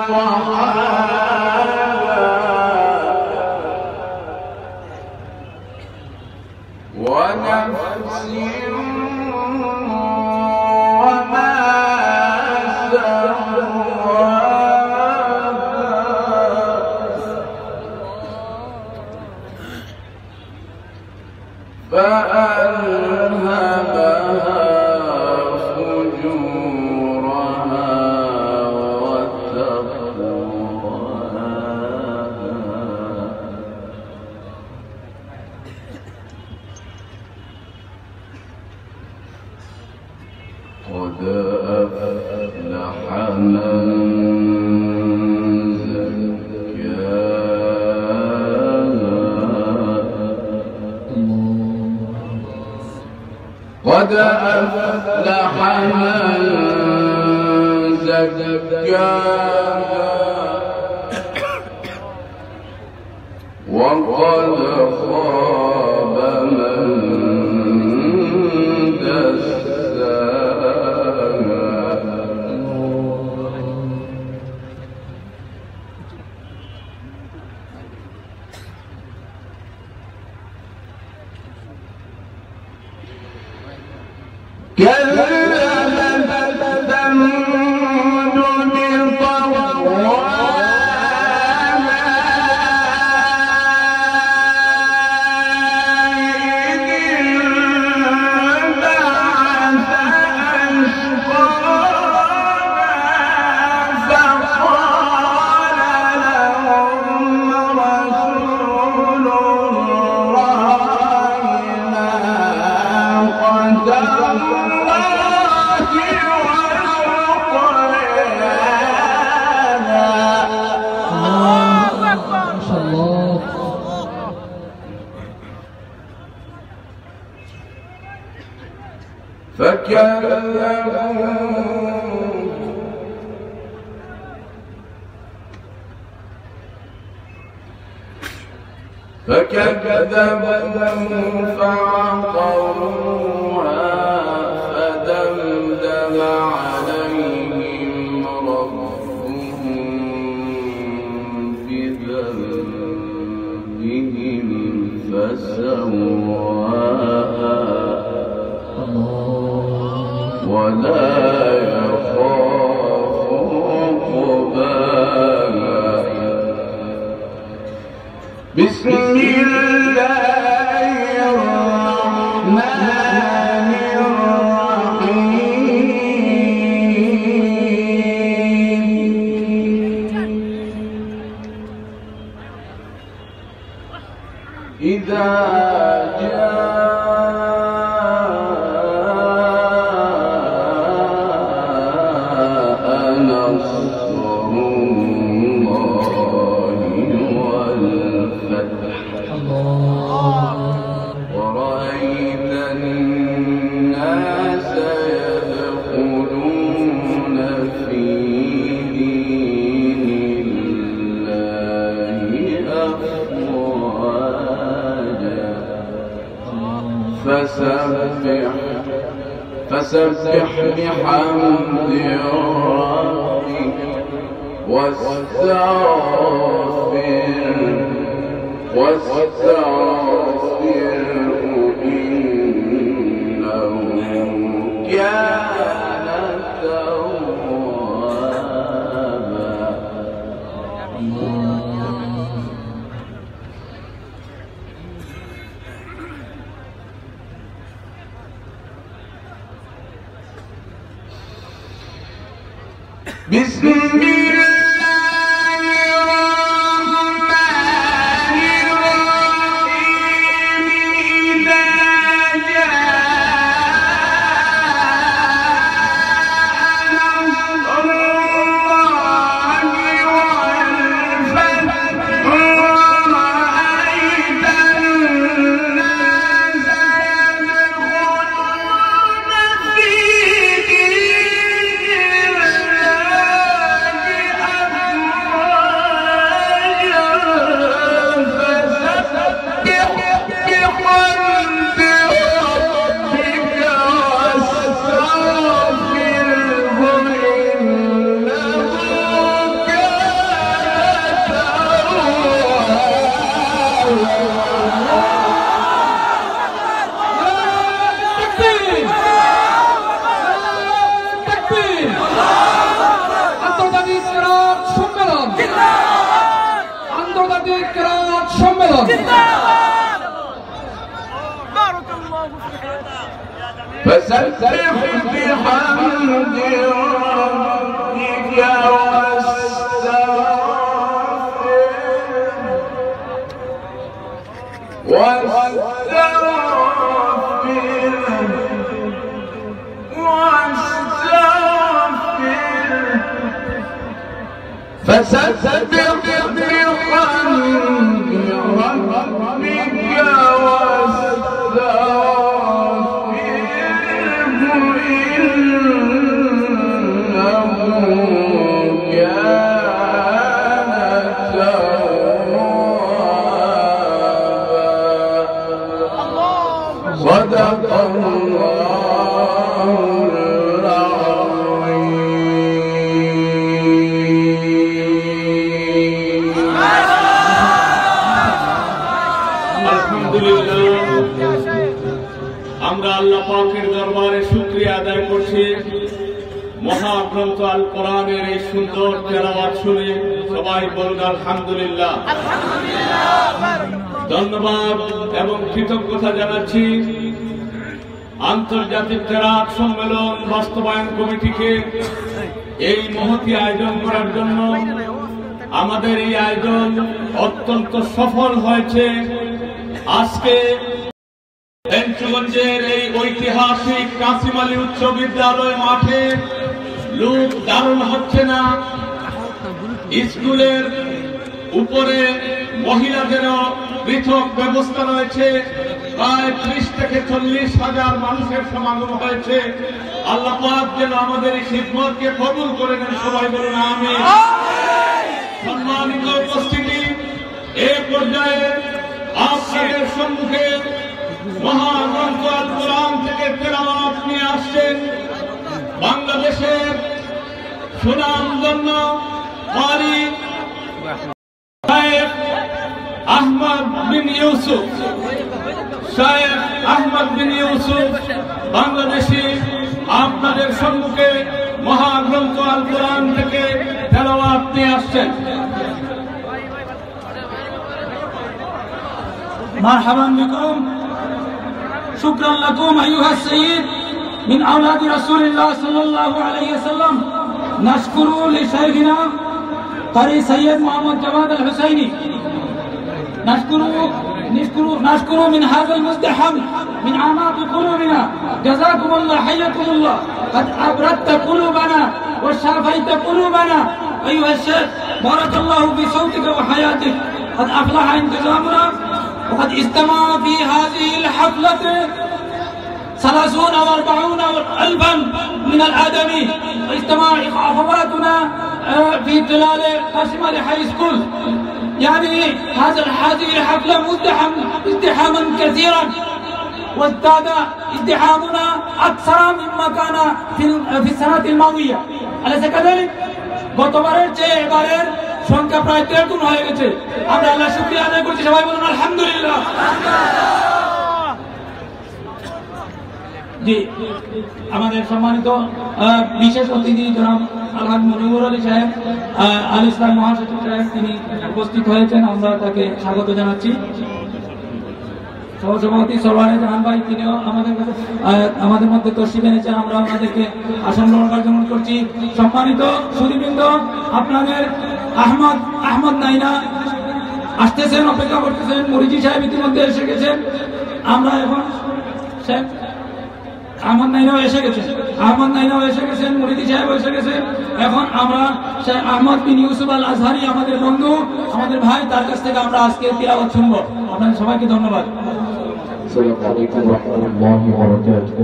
طحاها ونفس وما فألهمها فجورها وتقواها قد أفلح من قد أفلح من زكاها وقد خاب من فكذبوا فعقروها فدمدم عليهم ربهم بذنبهم فسواها ولا يخاف عقباها بسم الله الرحمن الرحيم إذا فسبح بحمد ربك واستغفره إنه كان توابا. بسم الله الرحمن الرحيم إذا جاء نصر الله والفتح ورأيت الناس يدخلون في دين فسبح بحمد ربك فسبح بحمد ربك واستغفره إنه صدق الله আমরা আল্লাহ পাকের দরবারে শুকরিয়া আদায় করছি মহাগ্রন্থ আল কোরআনের এই সুন্দর তেলাওয়াত শুনে সবাই বলুন আলহামদুলিল্লাহ। ধন্যবাদ এবং কৃতজ্ঞতা জানাচ্ছি আন্তর্জাতিক কেরাত সম্মেলন বাস্তবায়ন কমিটিকে এই মহতী আয়োজন করার জন্য। আমাদের এই আয়োজন অত্যন্ত সফল হয়েছে। আজকে ফেঞ্চুগঞ্জের এই ঐতিহাসিক কাসিম আলী উচ্চ বিদ্যালয় মাঠে লোক দারুণ হচ্ছে না। স্কুলের উপরে মহিলাদেরও পৃথক ব্যবস্থা রয়েছে। প্রায় 30 থেকে 40 হাজার মানুষের সমাগম হয়েছে। আল্লাহ পাক যেন আমাদের এই খিদমতকে কবুল করে নেন, সবাই বলুন আমিন। সম্মানিত উপস্থিতি, এই পর্যায়ে আপনাদের সম্মুখে মহাগ্রন্থ আল কোরআন থেকে তেলাওয়াত নিয়ে আসছেন বাংলাদেশের সুনামধন্য কারি শায়েখ আহমদ বিন ইউসুফ। শায়েখ আহমদ বিন ইউসুফ বাংলাদেশি আপনাদের সম্মুখে মহাগ্রন্থ আল কোরআন থেকে তেলাওয়াত নিয়ে আসছেন। مرحبا بكم، شكرا لكم أيها السيد من أولاد رسول الله صلى الله عليه وسلم. نشكر لشيخنا قارئ سيد محمد جواد الحسيني. نشكر من هذا المزدحم من أعماق قلوبنا. جزاكم الله، حياكم الله، قد أبردت قلوبنا وشافيت قلوبنا أيها الشيخ. بارك الله في صوتك وحياتك. قد أفلح انتظامنا وقد استمع في هذه الحفلة 30 و40 ألفا من الآدمي. واجتمع أخواتنا في خلال قاسم علي حي سكول. يعني هذه الحفلة ازدحاما كثيرا، وازداد ازدحامنا أكثر مما كان في السنوات الماضية. أليس كذلك؟ গতবারের চেয়ে এবারের সংখ্যা প্রায় 3 গুণ হয়ে গেছে। আমরা আল্লাহ শুকরিয়া আদায় করছি, সবাই বলুন আলহামদুলিল্লাহ। জি, আমাদের সম্মানিত বিশেষ অতিথি জনাব আলহাজ মনিবুর আলী সাহেব, আল ইসলাম মহাসচিব সাহেব, তিনি উপস্থিত হয়েছেন, আমরা তাকে স্বাগত জানাচ্ছি। সহসভাপতি সরওয়ারে জাহান ভাই, তিনিও আমাদের মধ্যে তশরিফ এনেছেন, আমরা ওনাদেরকে আসন গ্রহণ কার্যক্রম করছি। সম্মানিত সুধীবৃন্দ, আপনাদের আহমদ নাইনা আসতেছেন, অপেক্ষা করতেছেন। মুরিজি সাহেব ইতিমধ্যে এসে গেছেন। আমরা এখন আহমদ নাইনাও এসে গেছেন, মুরিদি সাহেব এসে গেছেন। এখন আমরা আহমদ বিন ইউসুফ আল আজহারি, আমাদের বন্ধু, আমাদের ভাই, তার কাছ থেকে আমরা আজকে তিলাওয়াত শুনবো। আপনাদের সবাইকে ধন্যবাদ। السلام عليكم ورحمة الله وبركاته.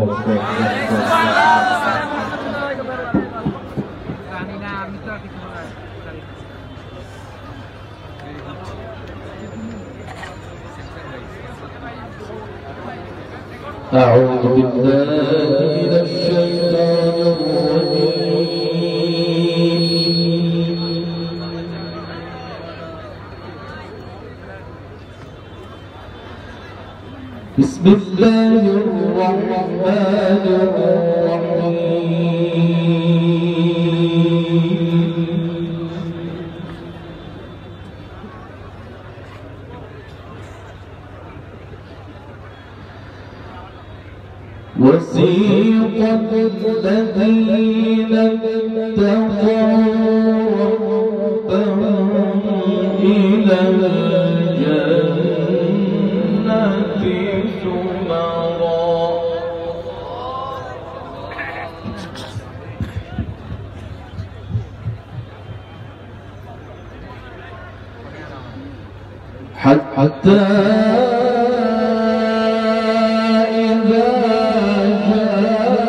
أعوذ بالله من الشيطان الرجيم. بسم الله الرحمن الرحيم. وسيق الذين اتقوا ربهم إلى الجنة زمرا حتى إذا جاءوا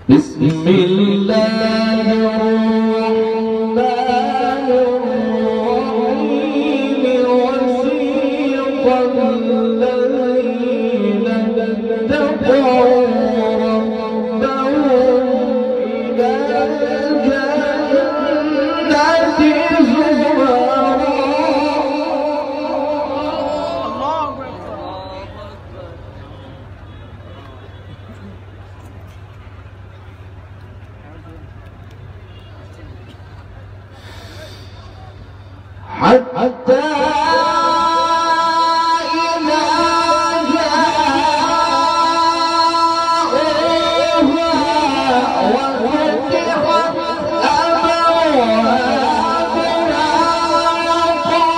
بسم الله الرحمن الرحيم وسيق الذين اتقوا ربهم إلى الجنة زمرا حتى إذا جاءوها وفتحت أبوابها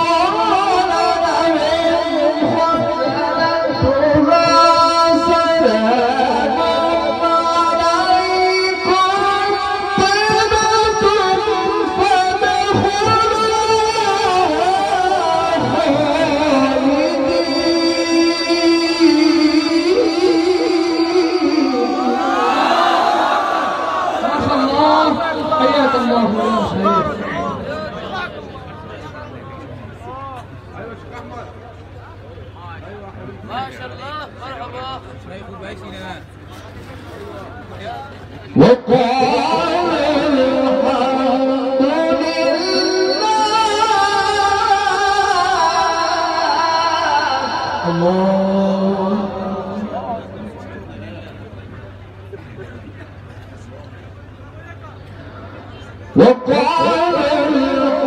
وقال لهم خزنتها سلام عليكم طبتم فادخلوا حياك الله يا شيخ. ما شاء الله مرحبا وقال الحمد لله الله وقال الحمد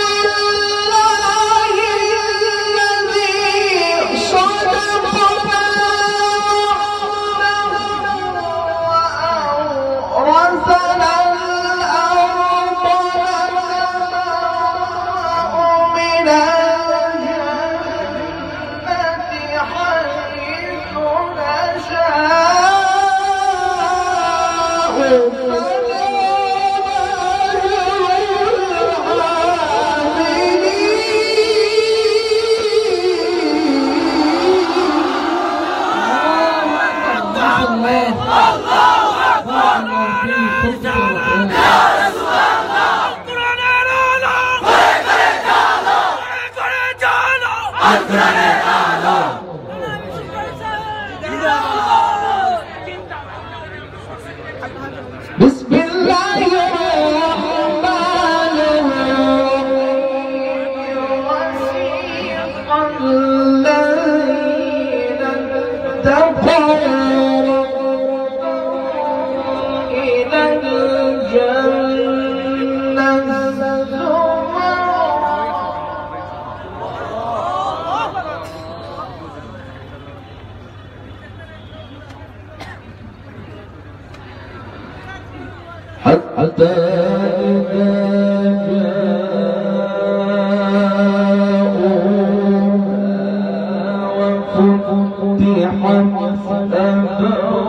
لله الذي صدقنا بسم الله الرحمن الرحيم وسيق الذين اتقوا إلى الجنة زمرا حتى إذا جاءوها وفتحت أبوابها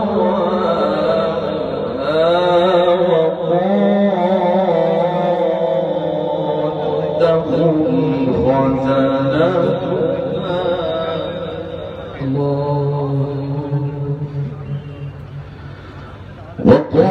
وقال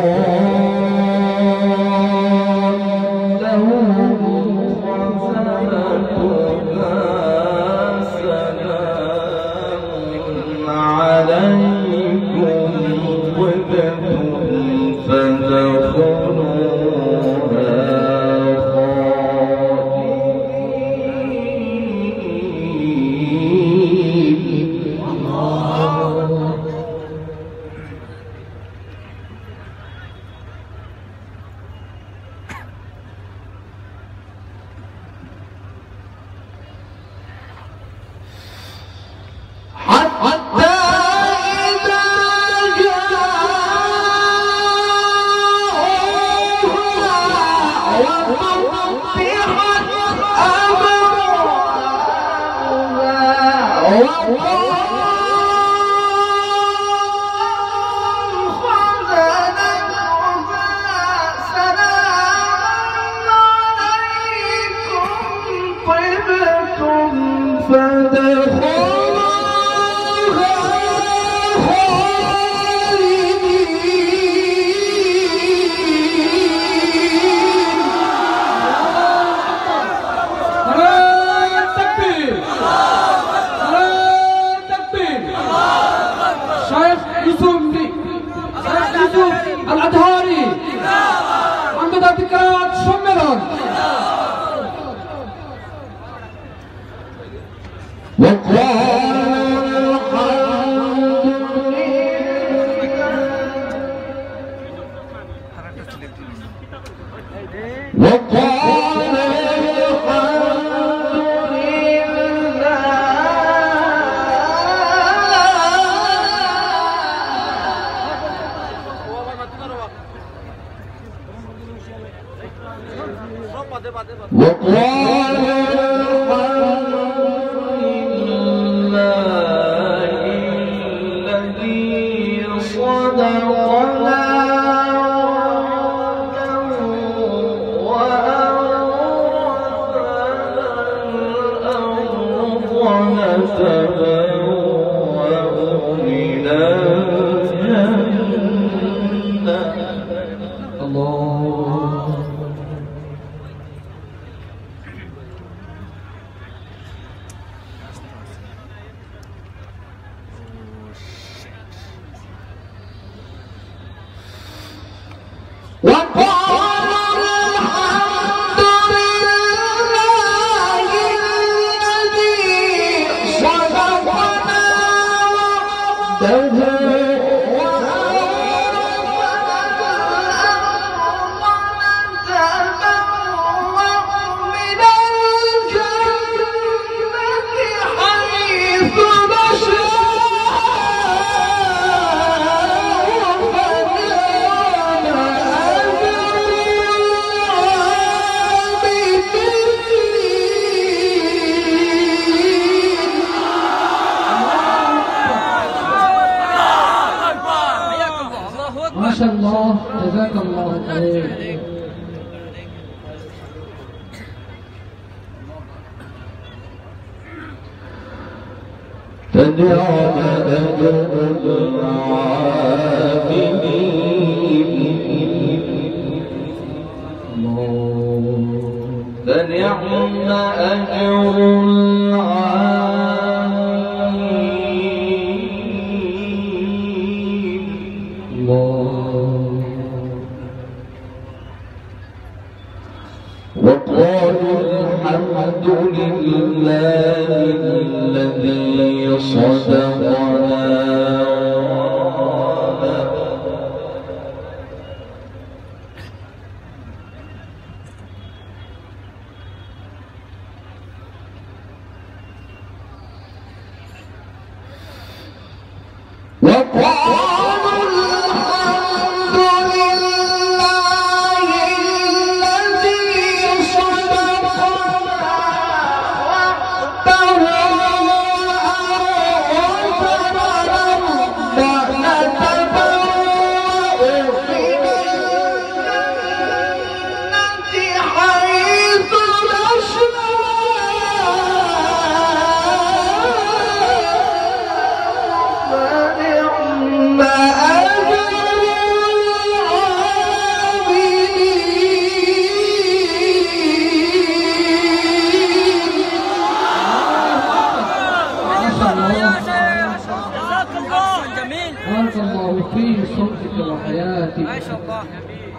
صوتك وحياتك. ما شاء الله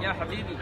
يا حبيبي.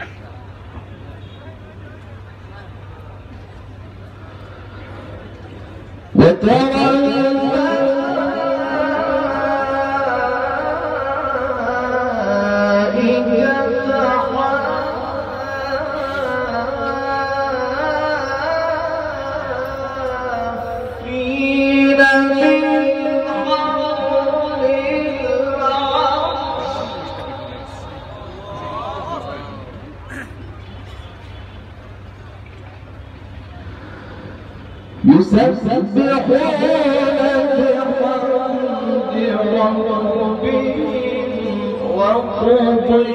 وقضي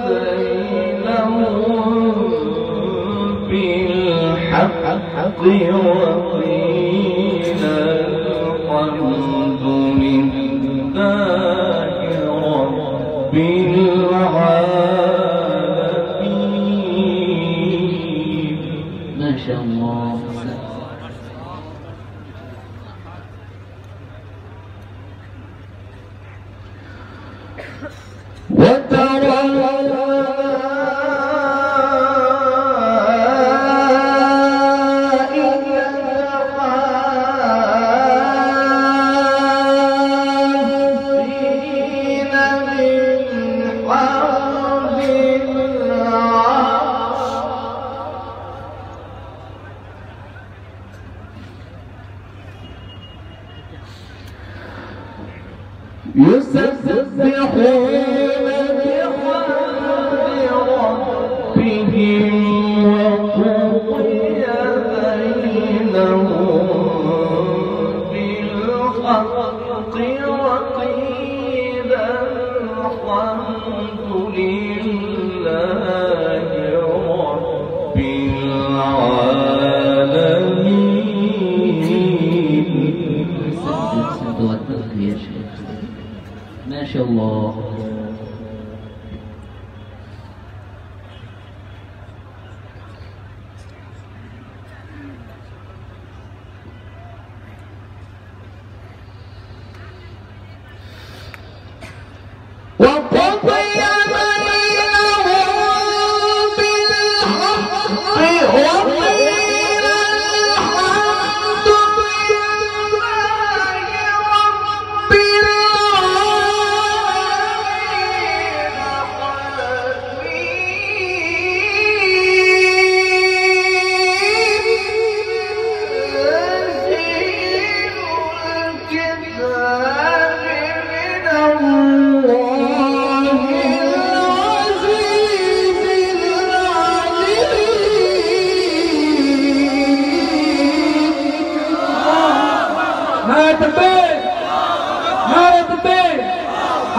بينهم بالحق وقيل الحمد لله رب العالمين. ما شاء الله. ما شاء الله.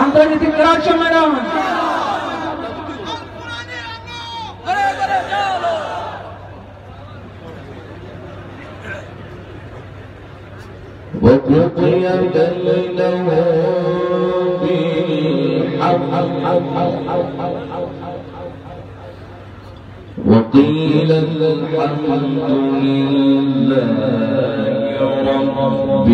আন্তর্জাতিক ক্রীড়া সম্মেলন وقضي بينهم بالحق وقيل الحمد لله رب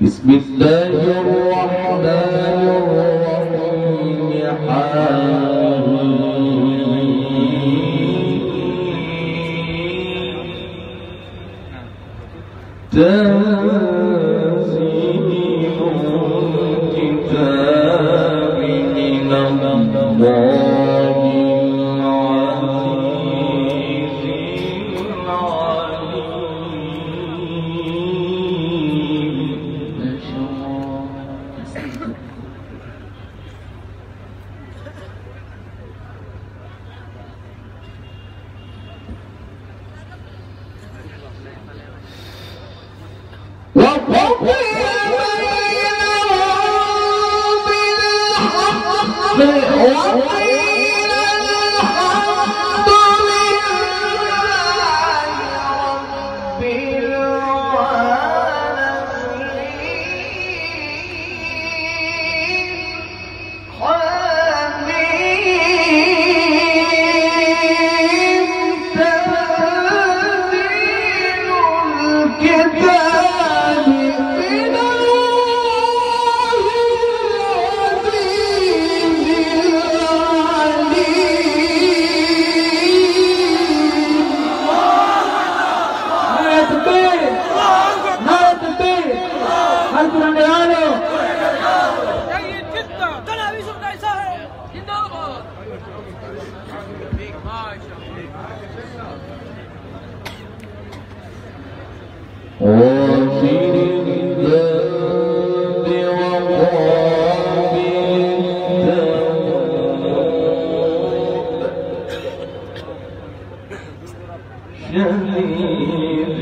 بسم الله الرحمن الرحيم. تنزيل الكتاب من الله غافر الذنب وقابل التوب شديد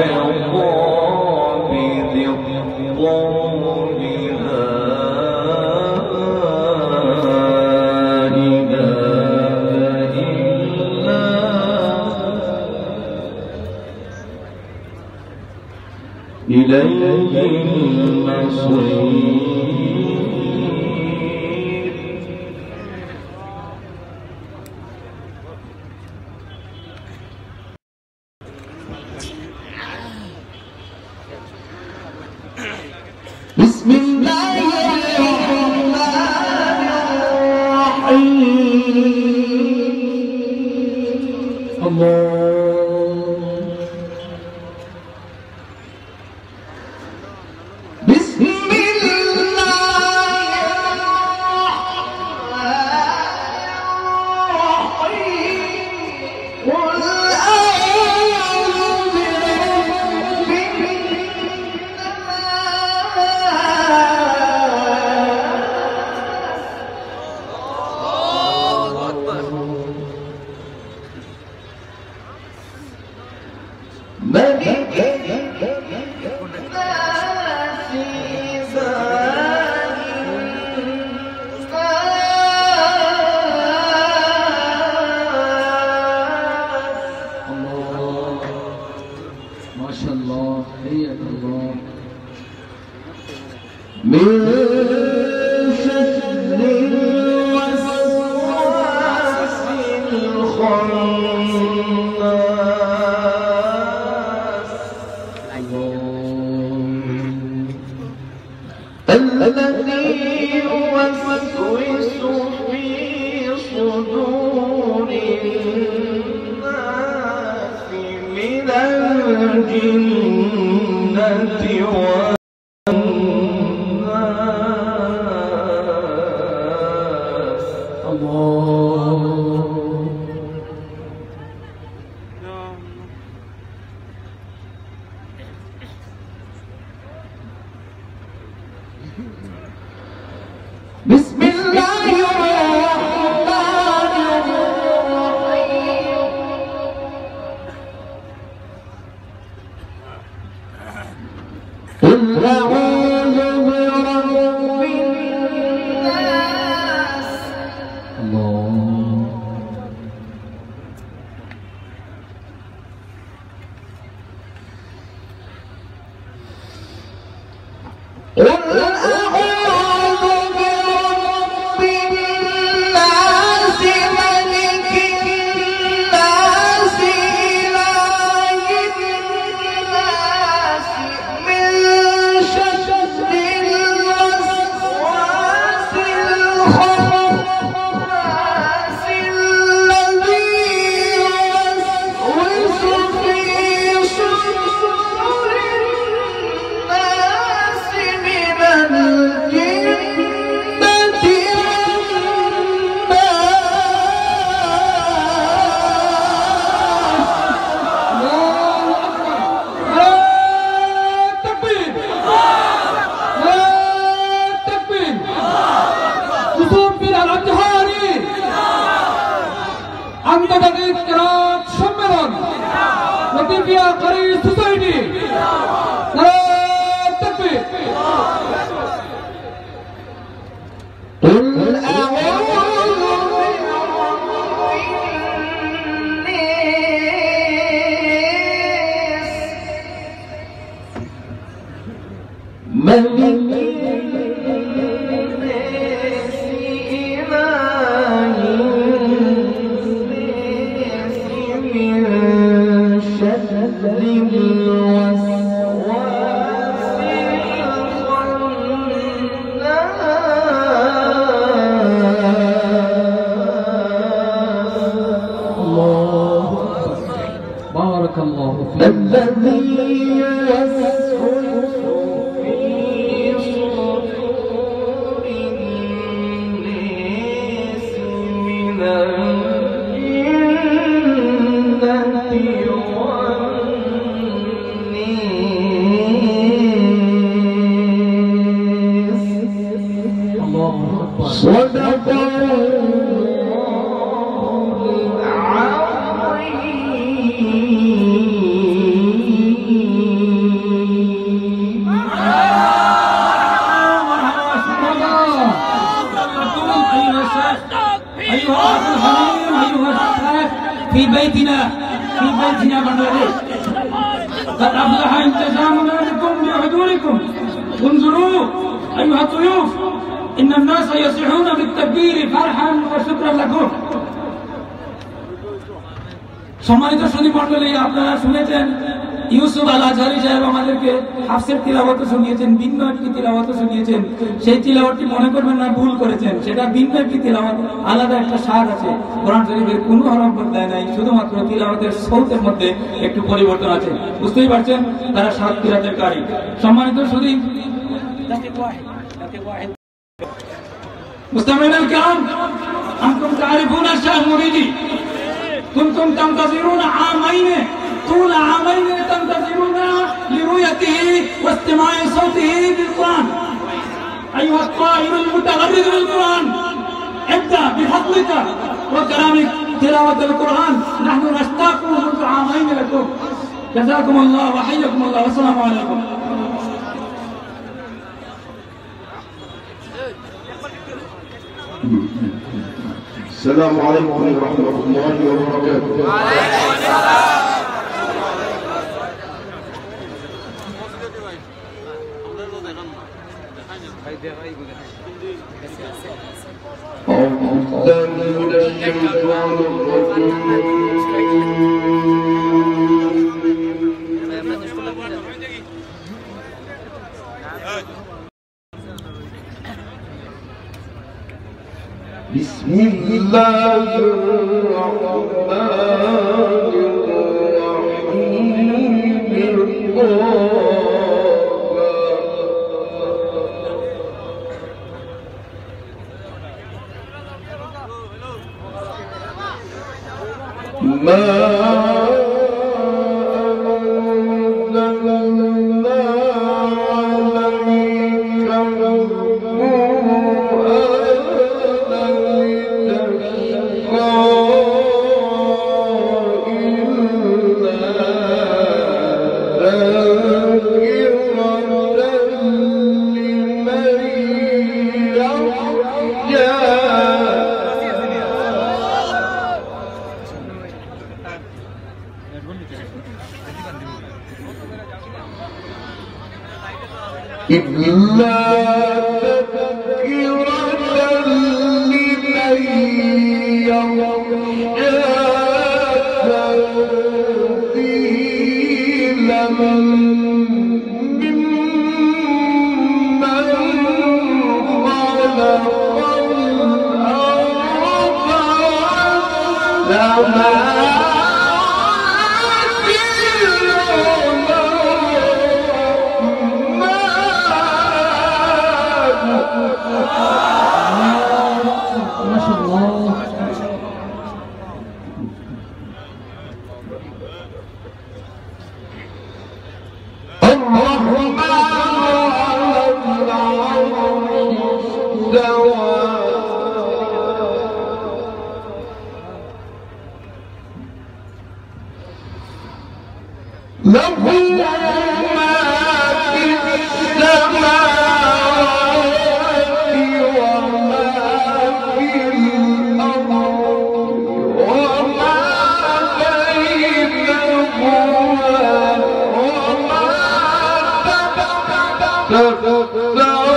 العقاب ذي الطول لا إله إلا إليه المصير بسم الله الرحمن الرحيم الله بسم الله الرحمن الرحيم قل أعوذ برب ملك الناس ما شاء الله حياك الله من شر الوسواس الخناس الذي يوسوس في صدور الناس من الجنة والناس الله بسم الله الرحمن الرحيم قل أعوذ برب الناس الله قل أعوذ برب الناس ملك الناس إله الناس من شر الوسواس الخناس الذي يوسوس في صدور الناس من الرأس الحريم أيها الشيخ في بيتنا بنغلاديش. قد أفلح انتزامنا بكم بحضوركم. انظروا أيها الضيوف إن الناس يصيحون بالتكبير فرحا وشكرا لكم. সম্মানিত সুধী মণ্ডলী, আপনারা শুনেছেন ইউসুফ আল আজহারি সাহেব আমাদেরকে হাফসের তিলাওয়াত শুনিয়েছেন, ভিন্ন একটি তিলাওয়াত শুনিয়েছেন। সেই তিলাওয়াতটি মনে করবেন না ভুল করেছেন, সেটা ভিন্ন একটি তিলাওয়াত, আলাদা একটা স্বাদ আছে। কোরআন শরীফের কোনো হরফ বদলায় নাই, শুধুমাত্র তিলাওয়াতের সৌতের মধ্যে একটু পরিবর্তন আছে। বুঝতেই পারছেন তারা সাত কিরাতের কারি। সম্মানিত সুধী মুস্তামিন আল কিরাম, আনতুম তারিফুনা শাহ মুরিদি كنتم تنتظرون عامين طول عامين تنتظرون لرؤيته واستماع صوته بالقرآن. أيها الطائر المتغرد بالقرآن، ابدأ بفضلك وكرامك تلاوة القرآن. نحن نشتاق منذ عامين لكم. جزاكم الله وحياكم الله والسلام عليكم. السلام عليكم ورحمة الله وبركاته. وعليكم السلام. بسم الله الرحمن الرحيم. ما إلا تذكرة لمن يخشى تنزيلا ممن خلق الأرض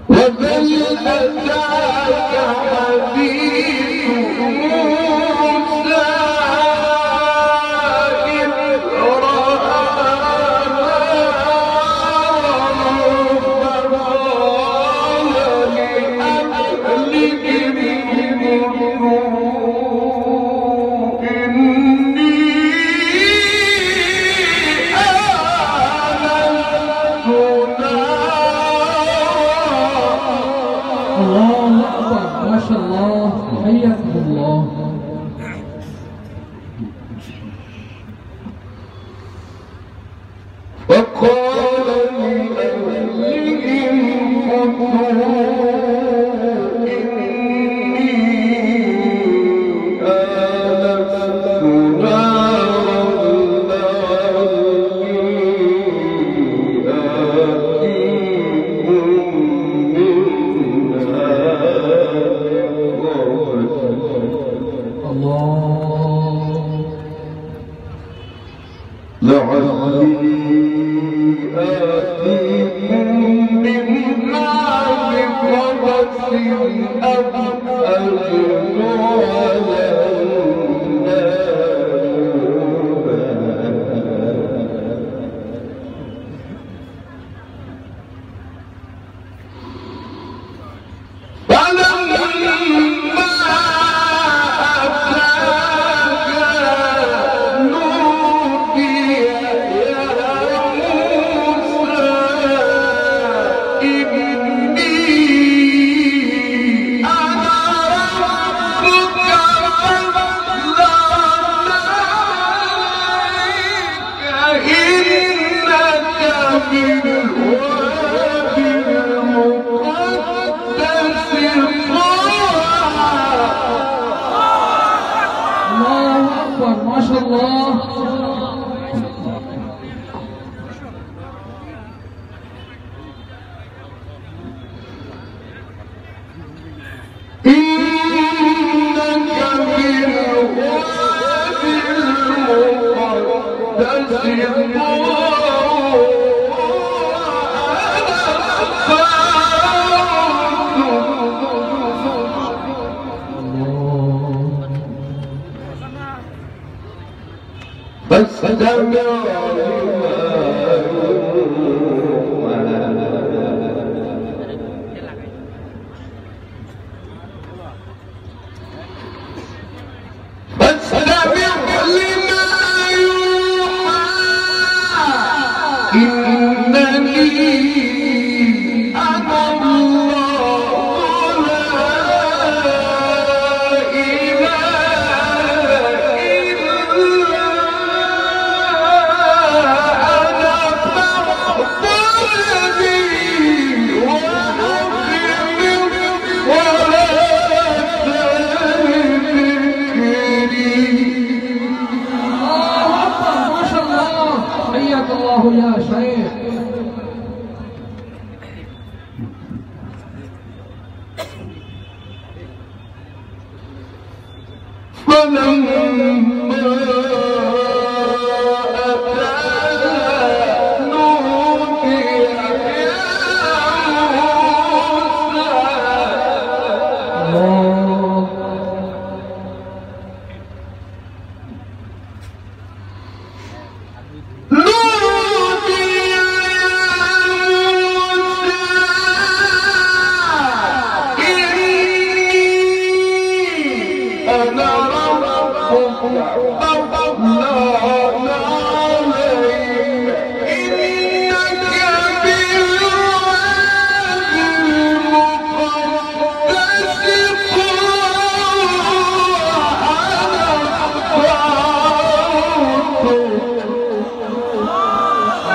وهل أتاك حديث موسى إذ رأى فقال لأهلهم ما شاء الله حياكم الله. وقال لأهلهم كثوا إني آنست نارا لعلي آتيكم منها لعلي آتيكم منها بقبس أو أجد على ما شاء الله. فاستمع لما يوحى إنني أنا الله لا إله إلا أنا فاعبدني وأقم الصلاة لذكري. الله أكبر ما شاء الله. حياك الله يا شيخ. فلما أتاها نودي يا موسى. نودي يا موسى إني أنا ربك فاطلع عليك إنك بالوادي المقدس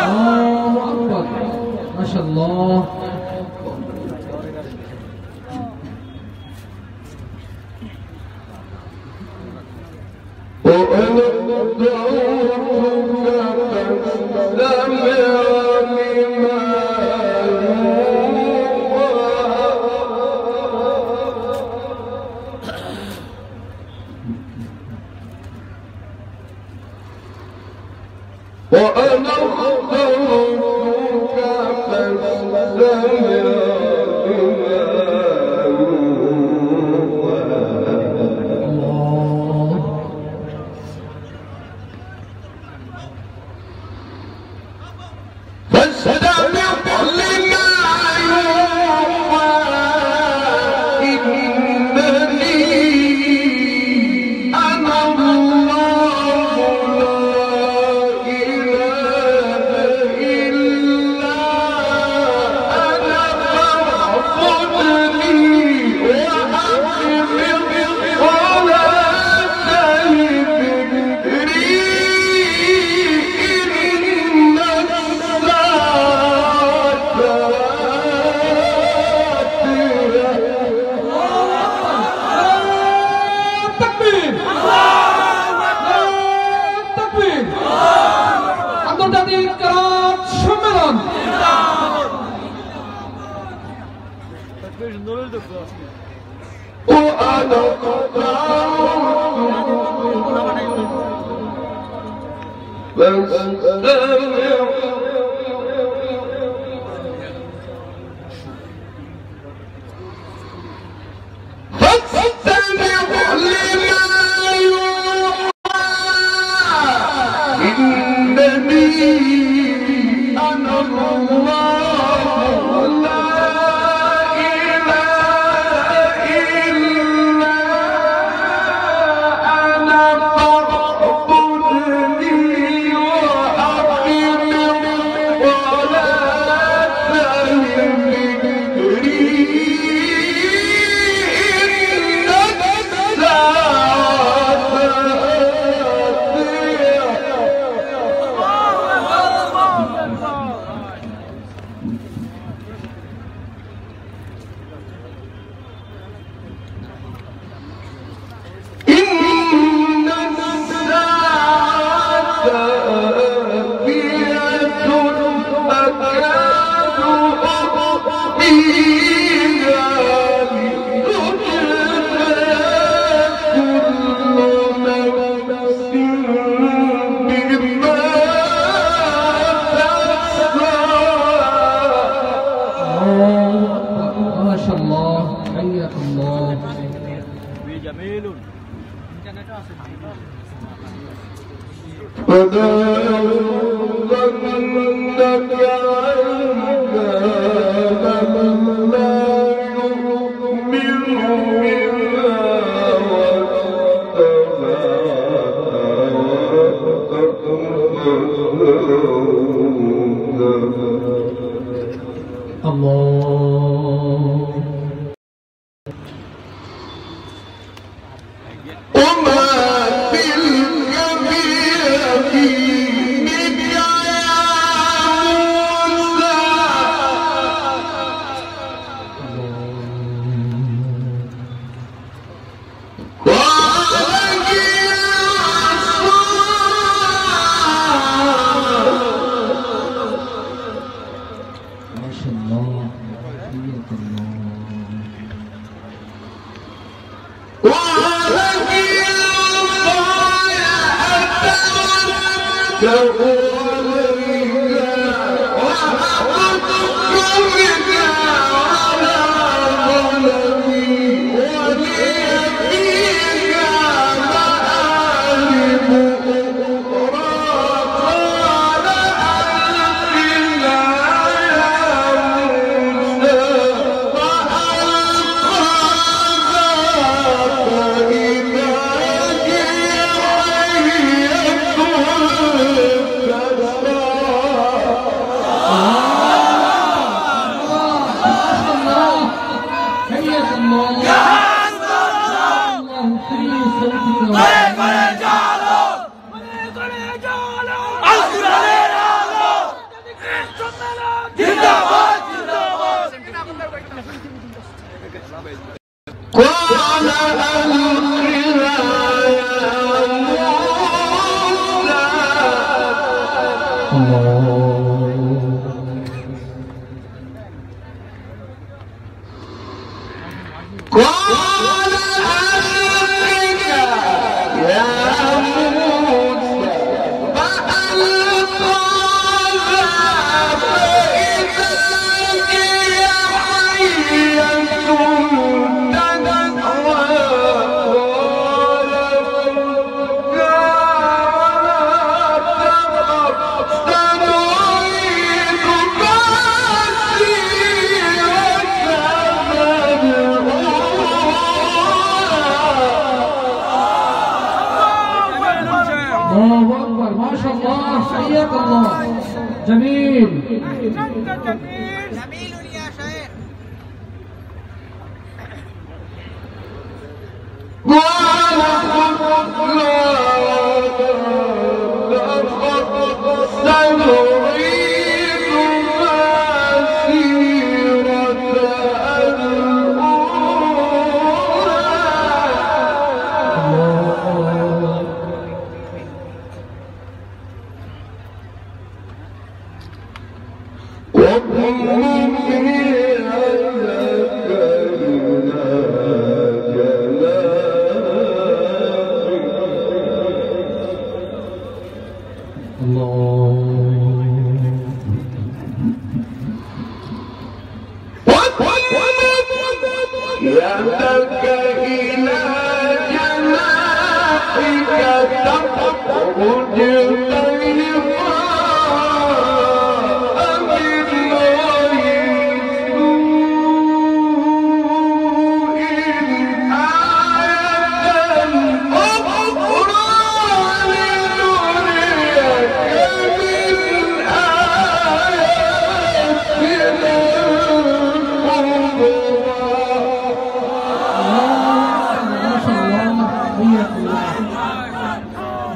الله أكبر ما شاء الله. وأنا دعوتك فاستمع لما يوحى وأنا اخترتك আন্তর্জাতিক কেরাত সম্মেলন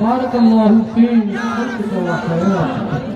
بارك الله فيك خلقك وحياتك.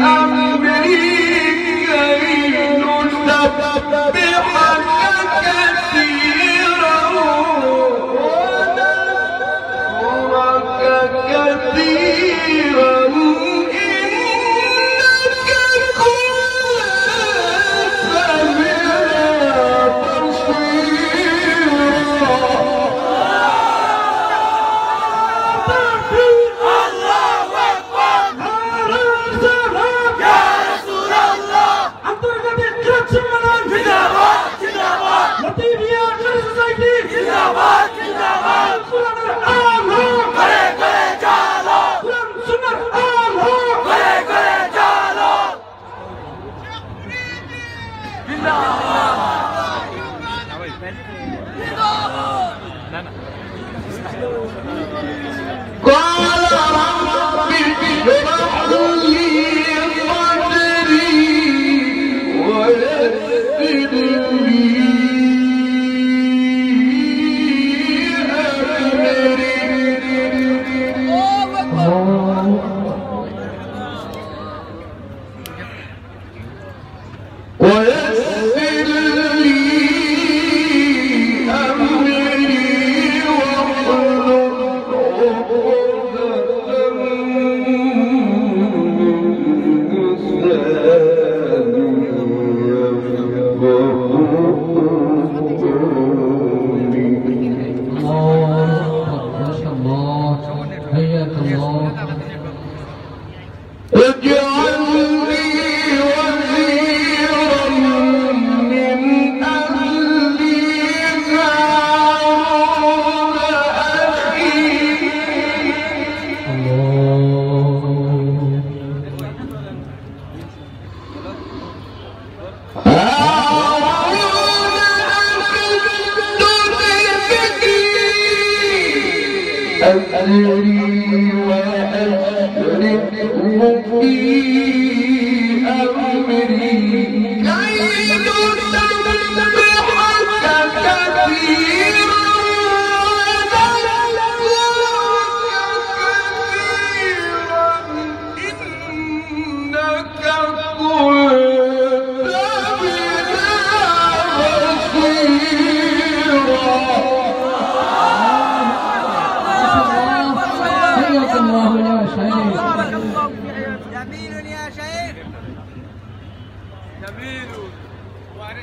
أمري قال رب اشرح لي صدري ويسر لي ويسر لي أمري واحلل عقدة من لساني اجعلني وزيرا من أهلي هارون أخي هارون أزري وأشركه في أمري كي نسبحك كثيرا ونذكرك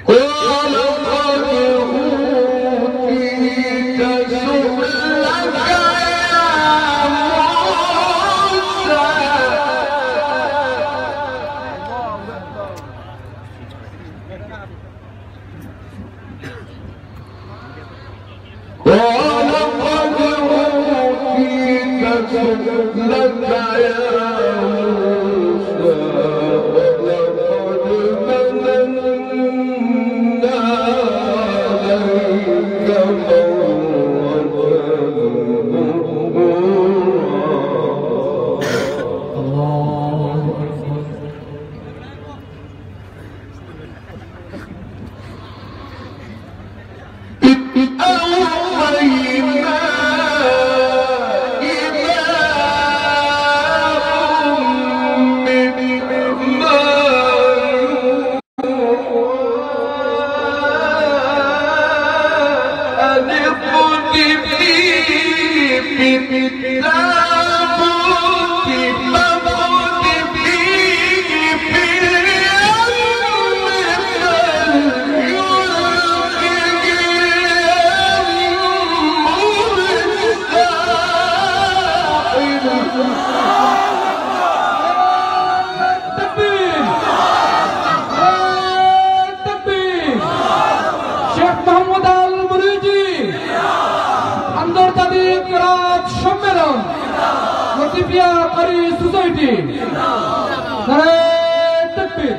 قال قد أوتيت سؤلك يا موسى قال قد أوتيت سؤلك يا موسى ولقد مننا عليك أوحينا إلى أمك ما أن اقذفيه في التابوت فاقذفيه في اليم শেখ মোহাম্মদ আল মুরিজি আন্তর্জাতিক রাজ সম্মেলন লতিফিয়া কারি সোসাইটি নারে তাকবীর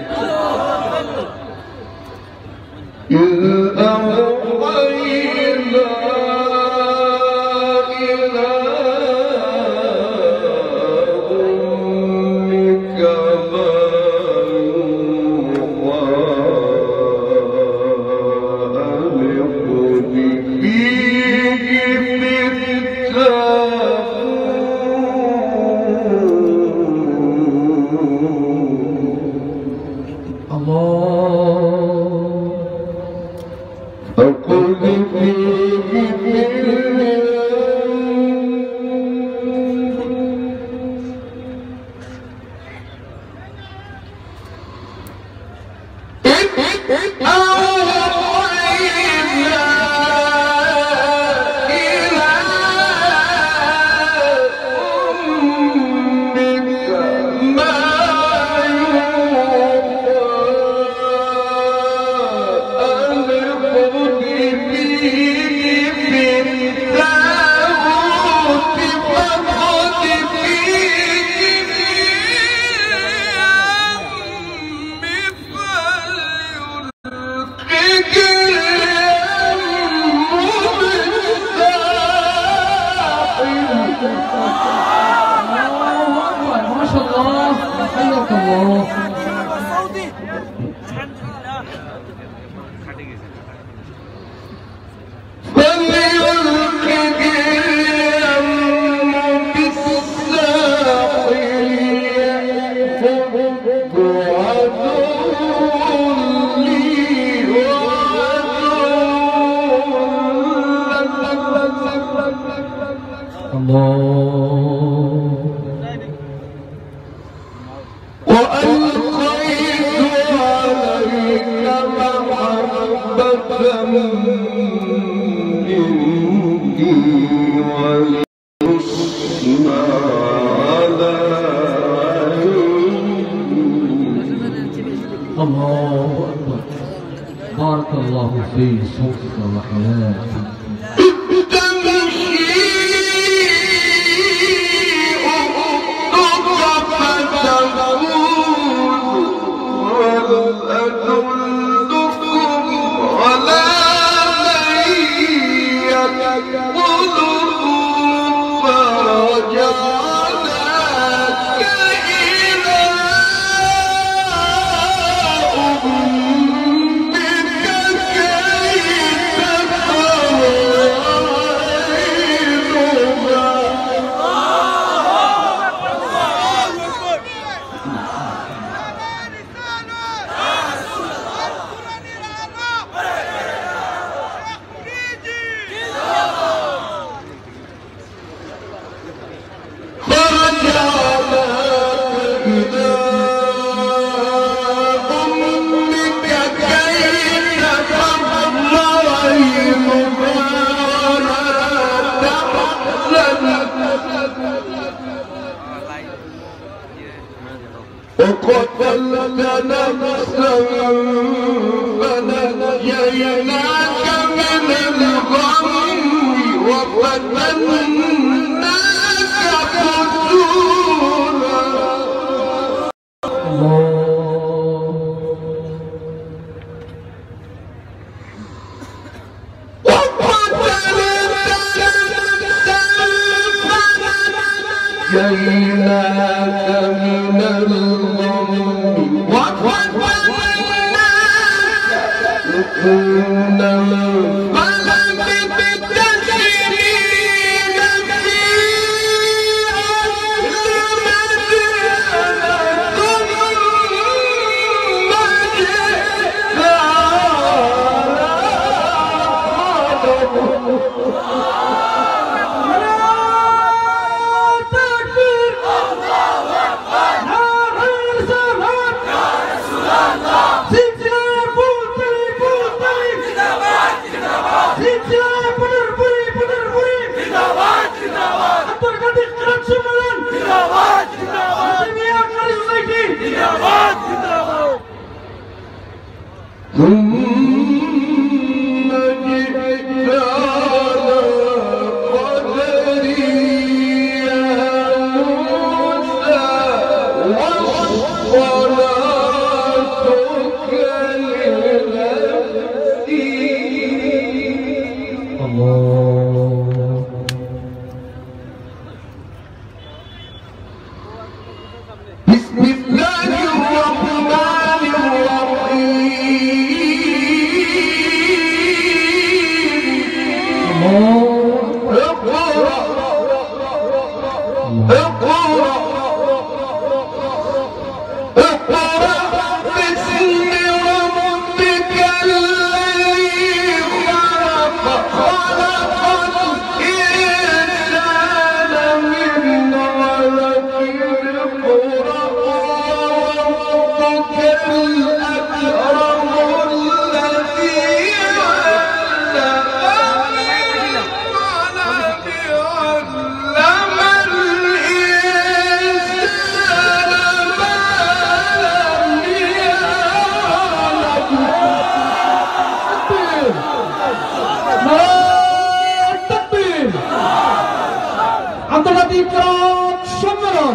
الله حياك الله الله أكبر بارك الله في صوتك وحياتك وقتلت نفسا فنجيناك من الغم وفتناك فتونا جئناك من الغم وفتناك كنا فلم تجرين في ثم جئتنا قدري يا موسى وصلاتك لنفسي الله بسم الله الرحمن আন্তর্জাতিক সম্মেলন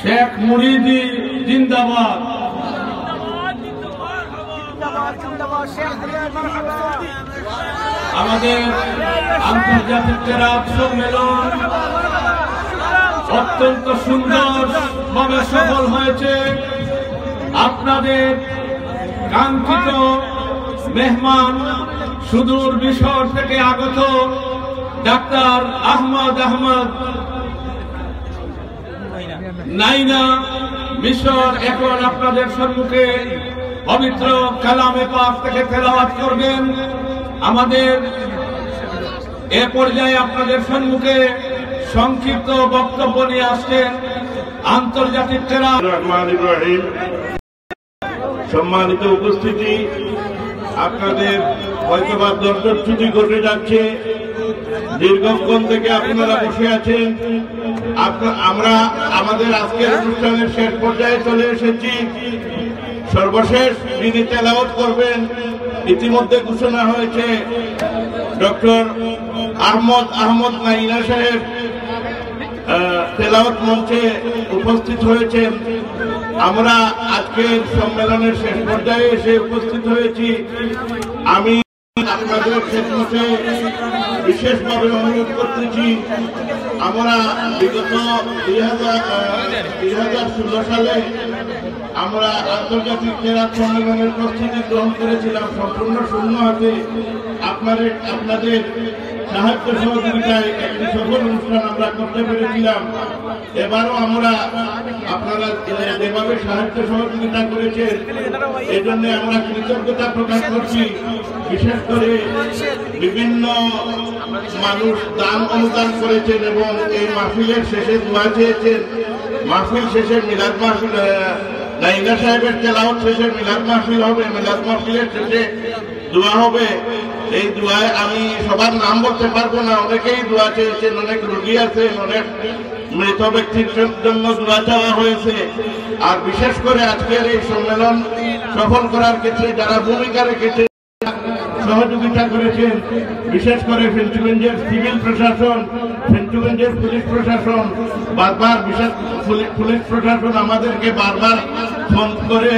শেখ মুরিদি জিন্দাবাদ, আমাদের আন্তর্জাতিক কেরাত সম্মেলন অত্যন্ত সুন্দর ভাবে সফল হয়েছে। আপনাদের কাঙ্ক্ষিত মেহমান সুদূর মিশর থেকে আগত ডাক্তার আহমদ নাইনা মিশর এখন আপনাদের সম্মুখে পবিত্র কালামে পাক থেকে তেলাওয়াত করবেন। আমাদের এ পর্যায়ে আপনাদের সম্মুখে সংক্ষিপ্ত বক্তব্য নিয়ে আসছেন আন্তর্জাতিক কেরাত। রহমান ইব্রাহিম, সম্মানিত উপস্থিতি, আপনাদের হয়তোবা দর্শকচ্যুতি ঘটে যাচ্ছে, দীর্ঘক্ষণ থেকে আপনারা বসে আছেন। আমরা আমাদের আজকের অনুষ্ঠানের শেষ পর্যায়ে চলে এসেছি। সর্বশেষ যিনি তেলাওয়াত করবেন ইতিমধ্যে ঘোষণা হয়েছে, ডক্টর আহমদ নাইনা সাহেব তেলাওয়াত মঞ্চে উপস্থিত হয়েছেন। আমরা আজকের সম্মেলনের শেষ পর্যায়ে এসে উপস্থিত হয়েছি। আমি আপনাদের ক্ষেত্রে বিশেষভাবে অনুরোধ করতেছি, আমরা বিগত 2016 সালে আমরা আন্তর্জাতিক কেরাত সম্মেলনের প্রস্তুতি গ্রহণ করেছিলাম সম্পূর্ণ শূন্য হাতে। আপনাদের সাহায্য সহযোগিতায় একটি সফল অনুষ্ঠান আমরা করতে পেরেছিলাম। এবারও আমরা আপনারা যেভাবে সাহায্য সহযোগিতা করেছেন এজন্য আমরা কৃতজ্ঞতা প্রকাশ করছি। বিশেষ করে বিভিন্ন মানুষ দান অনুদান করেছেন এবং এই মাহফিলের শেষে দোয়া চেয়েছেন। মাহফিল শেষে মিলাদ মাহফিল, নাইনা সাহেবের তেলাওয়াত শেষে মিলাদ মাহফিল হবে, মিলাদ মাহফিলের শেষে দোয়া হবে। এই দোয়ায় আমি সবার নাম বলতে পারবো না, অনেকেই দোয়া চেয়েছেন, অনেক রোগী আছেন, অনেক মৃত ব্যক্তির জন্য দোয়া চাওয়া হয়েছে। আর বিশেষ করে আজকের এই সম্মেলন সফল করার ক্ষেত্রে যারা ভূমিকা রেখেছে, সহযোগিতা করেছেন, বিশেষ করে ফেঞ্চুগঞ্জের সিভিল প্রশাসন, ফেঞ্চুগঞ্জের পুলিশ প্রশাসন, বারবার বিশেষ পুলিশ প্রশাসন আমাদেরকে বারবার ফোন করে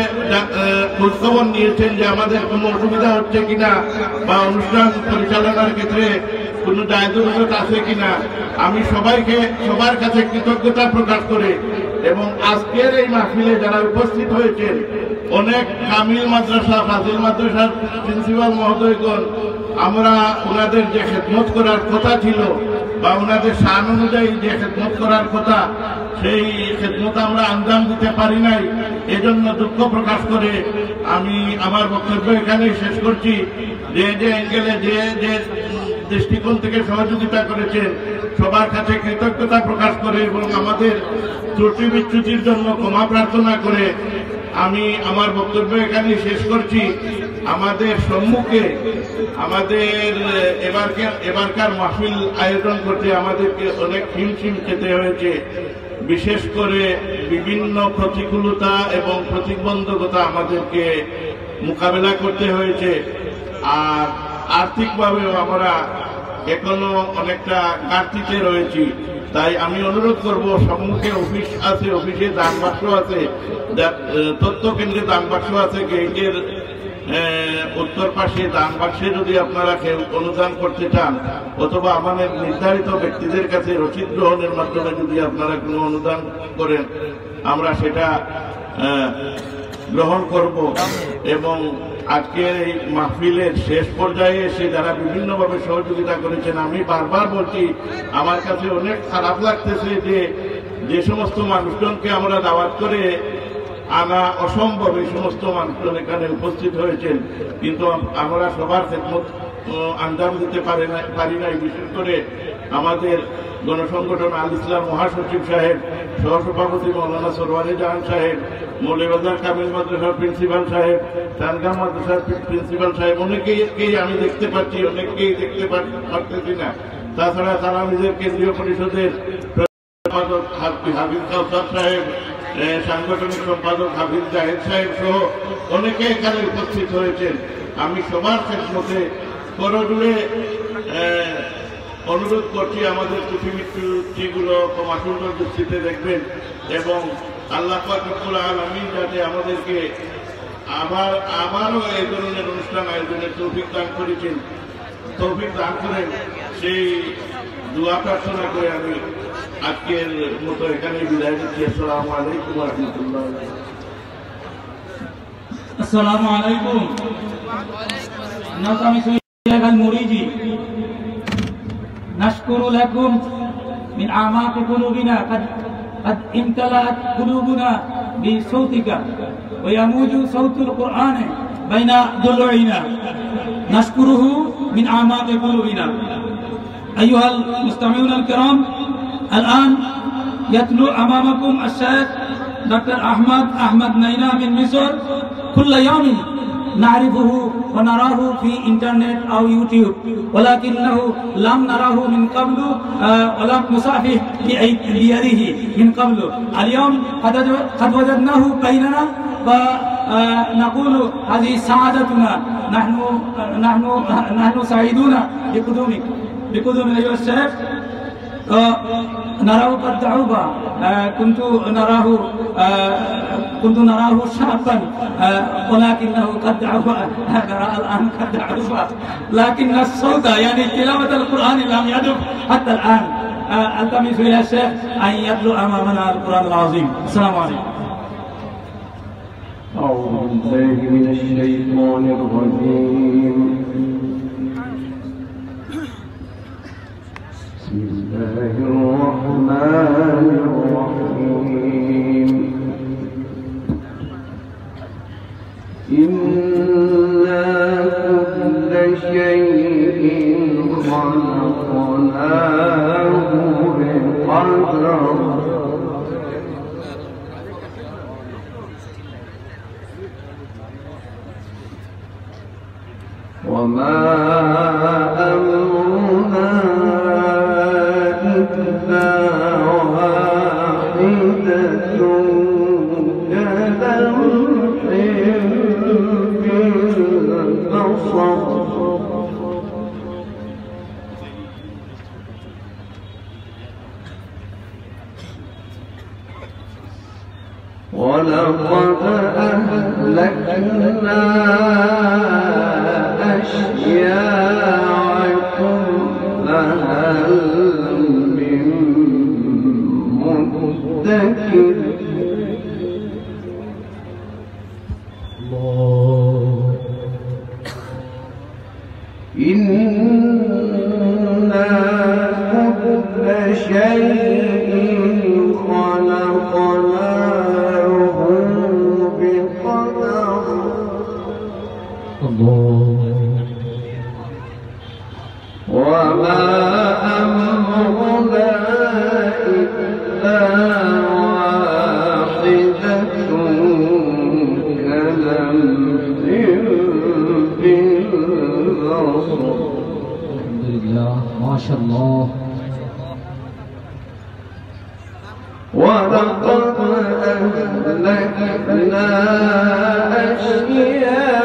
খোঁজখবর নিয়েছেন যে আমাদের কোনো অসুবিধা হচ্ছে কিনা বা অনুষ্ঠান পরিচালনার ক্ষেত্রে কোনো দায়িত্ব আছে কিনা। আমি সবার কাছে কৃতজ্ঞতা প্রকাশ করে এবং আজকের এই মাহফিলে যারা উপস্থিত হয়েছেন, অনেক কামিল মাদ্রাসা, ফাজিল মাদ্রাসার প্রিন্সিপাল মহোদয়গণ, আমরা ওনাদের যে খেদমত করার কথা ছিল বা ওনাদের শান অনুযায়ী যে খেদমত করার কথা, সেই খেদমত আমরা আঞ্জাম দিতে পারি নাই। এজন্য দুঃখ প্রকাশ করে আমি আমার বক্তব্য এখানেই শেষ করছি। যে অ্যাঙ্গেলে যে দৃষ্টিকোণ থেকে সহযোগিতা করেছেন সবার কাছে কৃতজ্ঞতা প্রকাশ করে এবং আমাদের ত্রুটি বিচ্যুতির জন্য ক্ষমা প্রার্থনা করে আমি আমার বক্তব্য এখানেই শেষ করছি। আমাদের সম্মুখে আমাদের এবারকার মাহফিল আয়োজন করতে আমাদেরকে অনেক হিমশিম খেতে হয়েছে। বিশেষ করে বিভিন্ন প্রতিকূলতা এবং প্রতিবন্ধকতা আমাদেরকে মোকাবেলা করতে হয়েছে। আর আর্থিকভাবেও আমরা এখনো অনেকটা ঘাটতিতে রয়েছি। তাই আমি অনুরোধ করব, সম্মুখে অফিস আছে, অফিসে দান বাক্স আছে, তথ্য কেন্দ্রে দান বাক্স আছে, গেটের উত্তর পাশে দান বাক্সে যদি আপনারা কেউ অনুদান করতে চান অথবা আমাদের নির্ধারিত ব্যক্তিদের কাছে রসিদ গ্রহণের মাধ্যমে যদি আপনারা কোনো অনুদান করেন আমরা সেটা গ্রহণ করব। এবং আজকের এই মাহফিলের শেষ পর্যায়ে এসে যারা বিভিন্নভাবে সহযোগিতা করেছেন, আমি বারবার বলছি আমার কাছে অনেক খারাপ লাগতেছে যে সমস্ত মানুষজনকে আমরা দাওয়াত করে আনা অসম্ভব, এই সমস্ত মানুষজন এখানে উপস্থিত হয়েছেন, কিন্তু আমরা সবার খেদমত আঞ্জাম দিতে পারি নাই। বিশেষ করে আমাদের গণসংগঠন আল ইসলাম মহাসচিব সাহেব, সহসভাপতি মৌলানা সরওয়ারে জাহান সাহেব, মৌলবাজার কামিল মাদ্রাসার প্রিন্সিপাল সাহেব, চানগাঁ মাদ্রাসার প্রিন্সিপাল সাহেব, অনেকেই আমি দেখতে পাচ্ছি, অনেককেই দেখতে পারতেছি না। তাছাড়া তালামিজের কেন্দ্রীয় পরিষদের সম্পাদক হাফিজ কাউসার সাহেব, সাংগঠনিক সম্পাদক হাফিজ জাহেদ সাহেব সহ অনেকে এখানে উপস্থিত হয়েছেন। আমি সবার খেদমতে করজুড়ে অনুরোধ করছি আমাদের ত্রুটিগুলো ক্ষমা সুন্দর দৃষ্টিতে দেখবেন এবং আল্লাহ পাক রব্বুল আলামিন যাতে আমাদেরকে আবারও এই ধরনের অনুষ্ঠান আয়োজনের তৌফিক দান করেছেন, তৌফিক দান করেন, সেই দোয়া প্রার্থনা করে আমি আজকের মতো এখানে বিদায় নিচ্ছি। আসসালামু আলাইকুম ওয়া রাহমাতুল্লাহ। السلام عليكم. نقامي سويلك المريجي نشكر لكم من أعماق قلوبنا قد امتلأت قلوبنا بصوتك ويموج صوت القرآن بين ضلوعنا نشكره من أعماق قلوبنا. أيها المستمعون الكرام، الآن يتلو أمامكم الشيخ دكتور أحمد نينا من مصر. كل يوم نعرفه ونراه في انترنت او يوتيوب، ولكنه لم نراه من قبل ولم نصافح بيده من قبل. اليوم قد وجدناه بيننا ونقول هذه سعادتنا. نحن سعيدون بقدومك ايها الشيخ. نراه قد دعوب، كنت نراه شابا ولكنه قد دعوب، نرى الآن قد دعوب، لكن الصوت يعني تلاوة القرآن لم يدب حتى الآن. التمس إلى الشيخ أن يتلو أمامنا القرآن العظيم. السلام عليكم. أعوذ بالله من الشيطان الرجيم. بسم الله الرحمن الرحيم. إنا كل شيء خلقناه بقدر. وما أمرنا إلا واحدة كلمح بالبصر. ولقد أهلكنا أشياعكم فهل من مدكر. إنا كل شيء خلقناه بقدر. وما أمرنا إلا واحدة كلمح بالبصر. الحمد لله، ما شاء الله. ولقد أهلكنا أشياعكم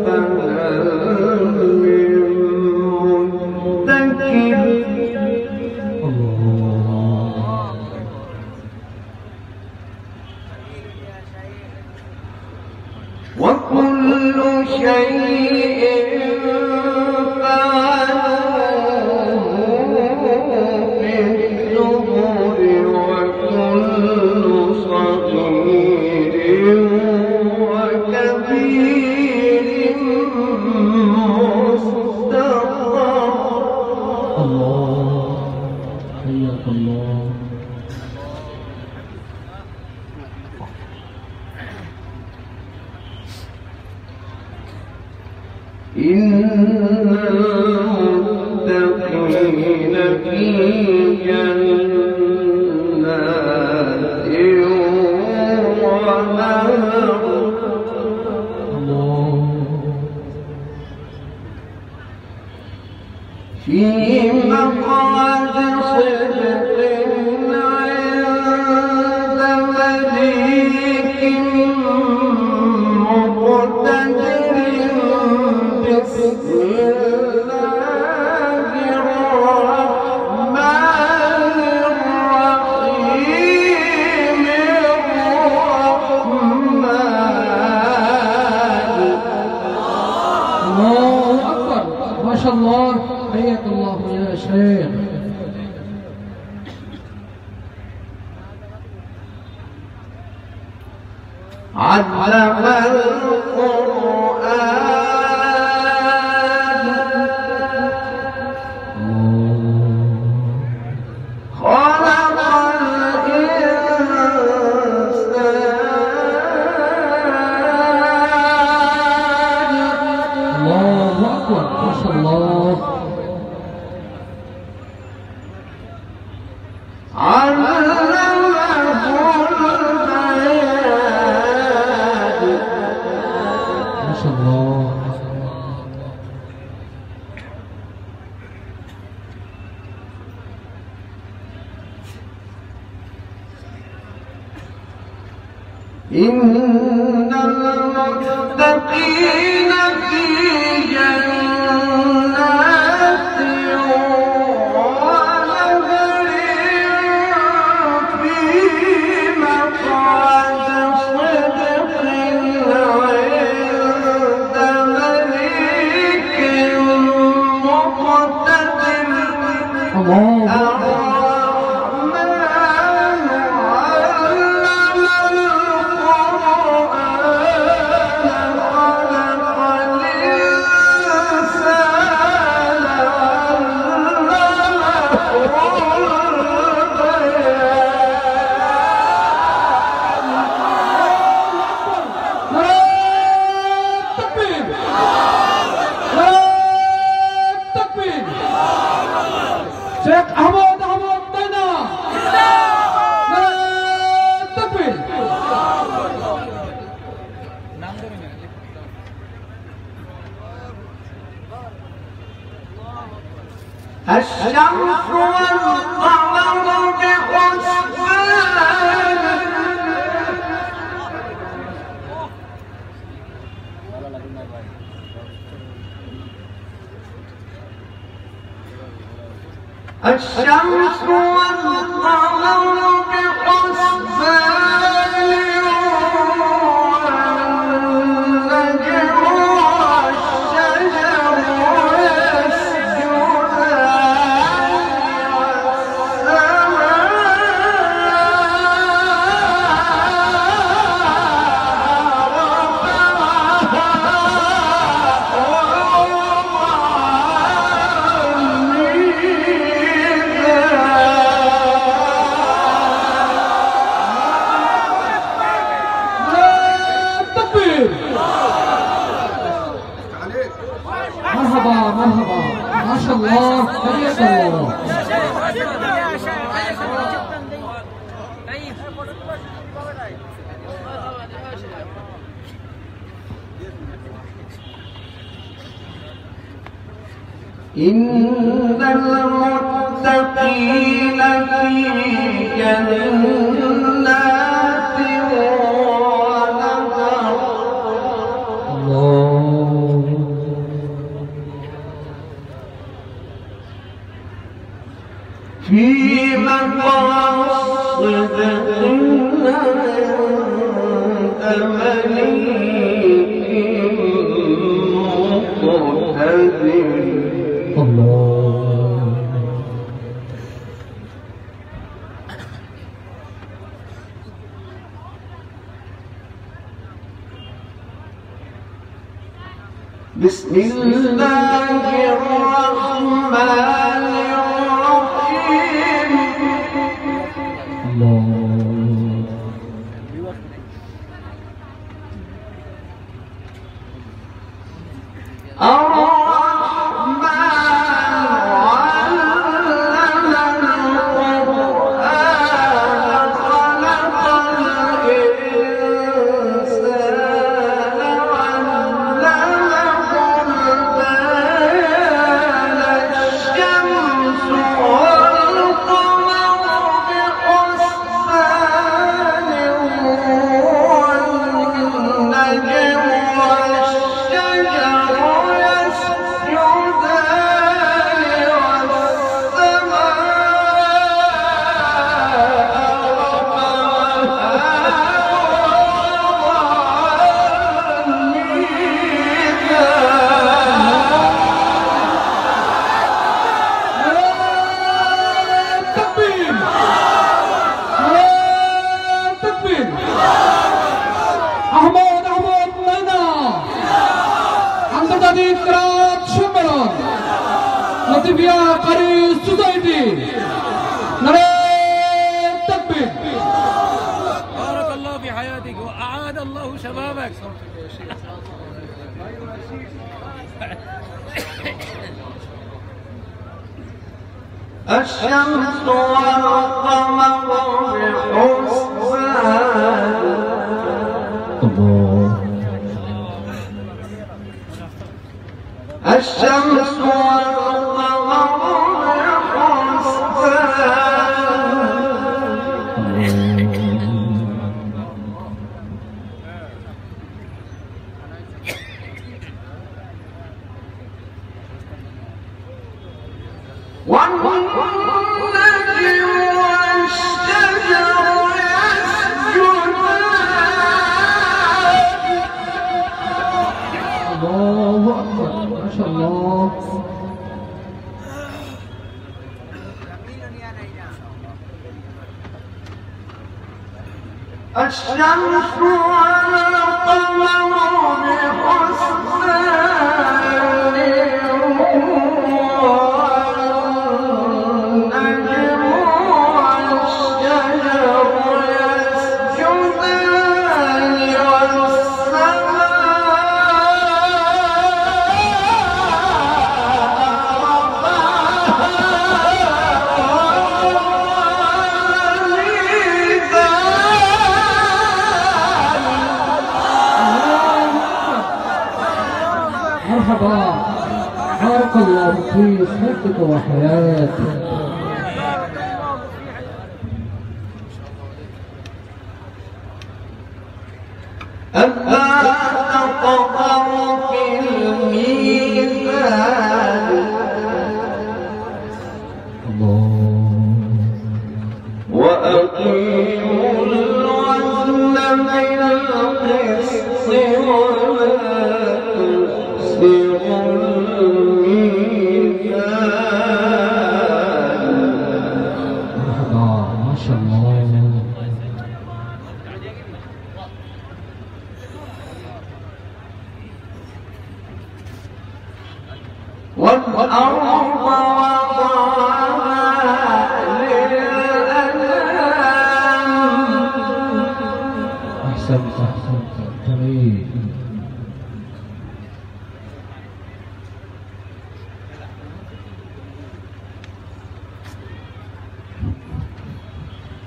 فهل من مدكر. وكل شيء فعلوه في الزبر. وكل صغير وكبير مستطر. الله حياك الله. إن المتقين في جنات ونهر. في مقعد صدق عند مليك مقتدر. بسم الله علم القرآن خلق الإنسان الله أكبر ما شاء الله إن المتقين في جنات ونهر في مقعد صدق عند مليك مقتدر Sheikh Ahmad Dana Takbir الشمس والقمر بحسبان الشمس والقمر بحسبان والنجم والشجر مرحبا مرحبا ما شاء الله حياك الله إن المتقين في جنات ونهر في مقعد صدق عند مليك مقتدر بسم الله الرحمن الرحيم الشمس والقمر بحسبان লতিফিয়া কারি সোসাইটি নারে তাকবীর বারাকাল্লাহু ফি হায়াতিক ওয়া আ'আদা আল্লাহু শাবাবাক الشمس والقمر بحسبان الشمس والقمر بحسبان والنجم والشجر يسجدان الله أكبر ما شاء الله الشمس والقمر بحسبان والنجم والشجر يسجدان مرحبا بارك الله في صحتك وحياتك ألا تطغوا في الميزان وأقيموا الوزن بالقسط ولا تخسروا الميزان مرحبا ما شاء الله والأرض وضعها للأنام أحسنت أحسنت جميل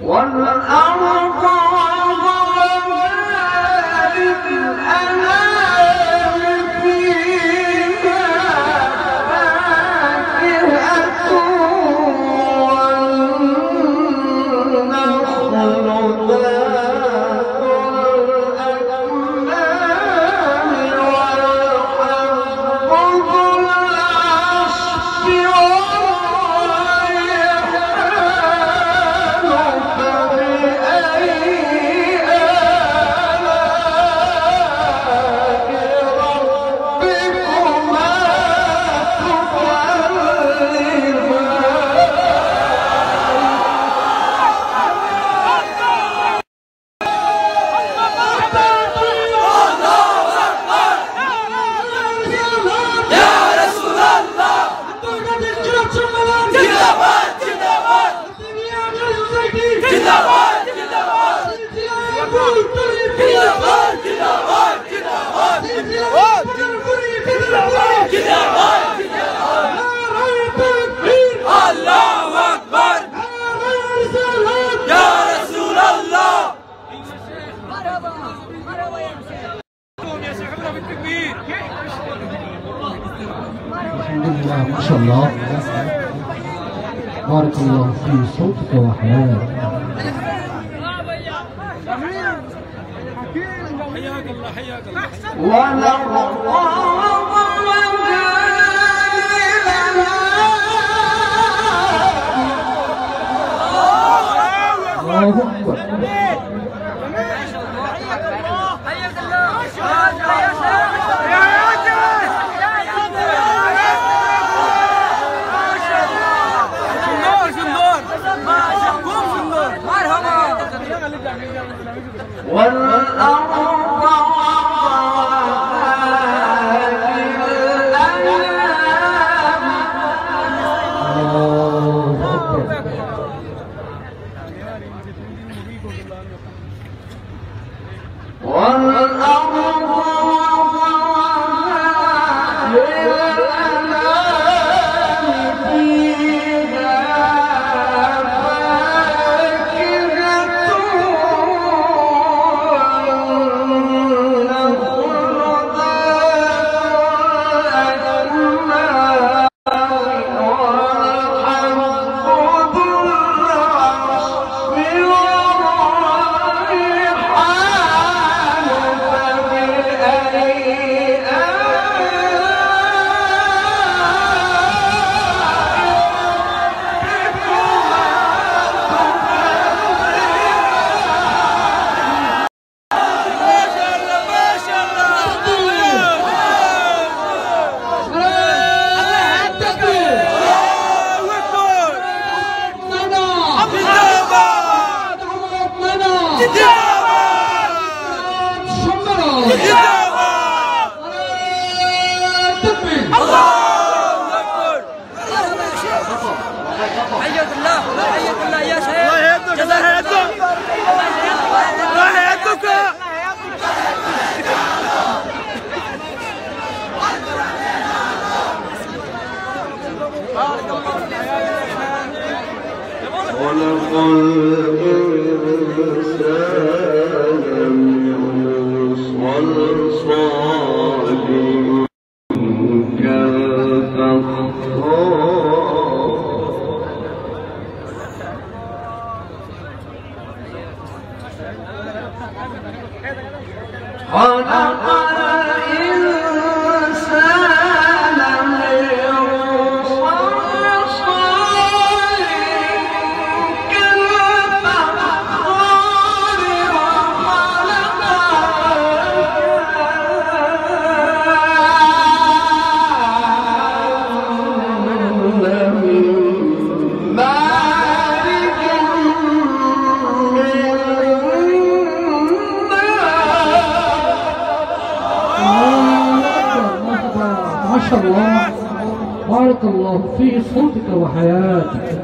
والأرض وضعها للأنام فيها فاكهة والنخل ذات الأكمام والحب ذو العصف والريحان فبأي الحمد لله ما شاء الله بارك الله في صوتك وحياتك حياك الله حياك الله الله أكبر والأرض وضعها للأنام بارك الله في صوتك وحياتك.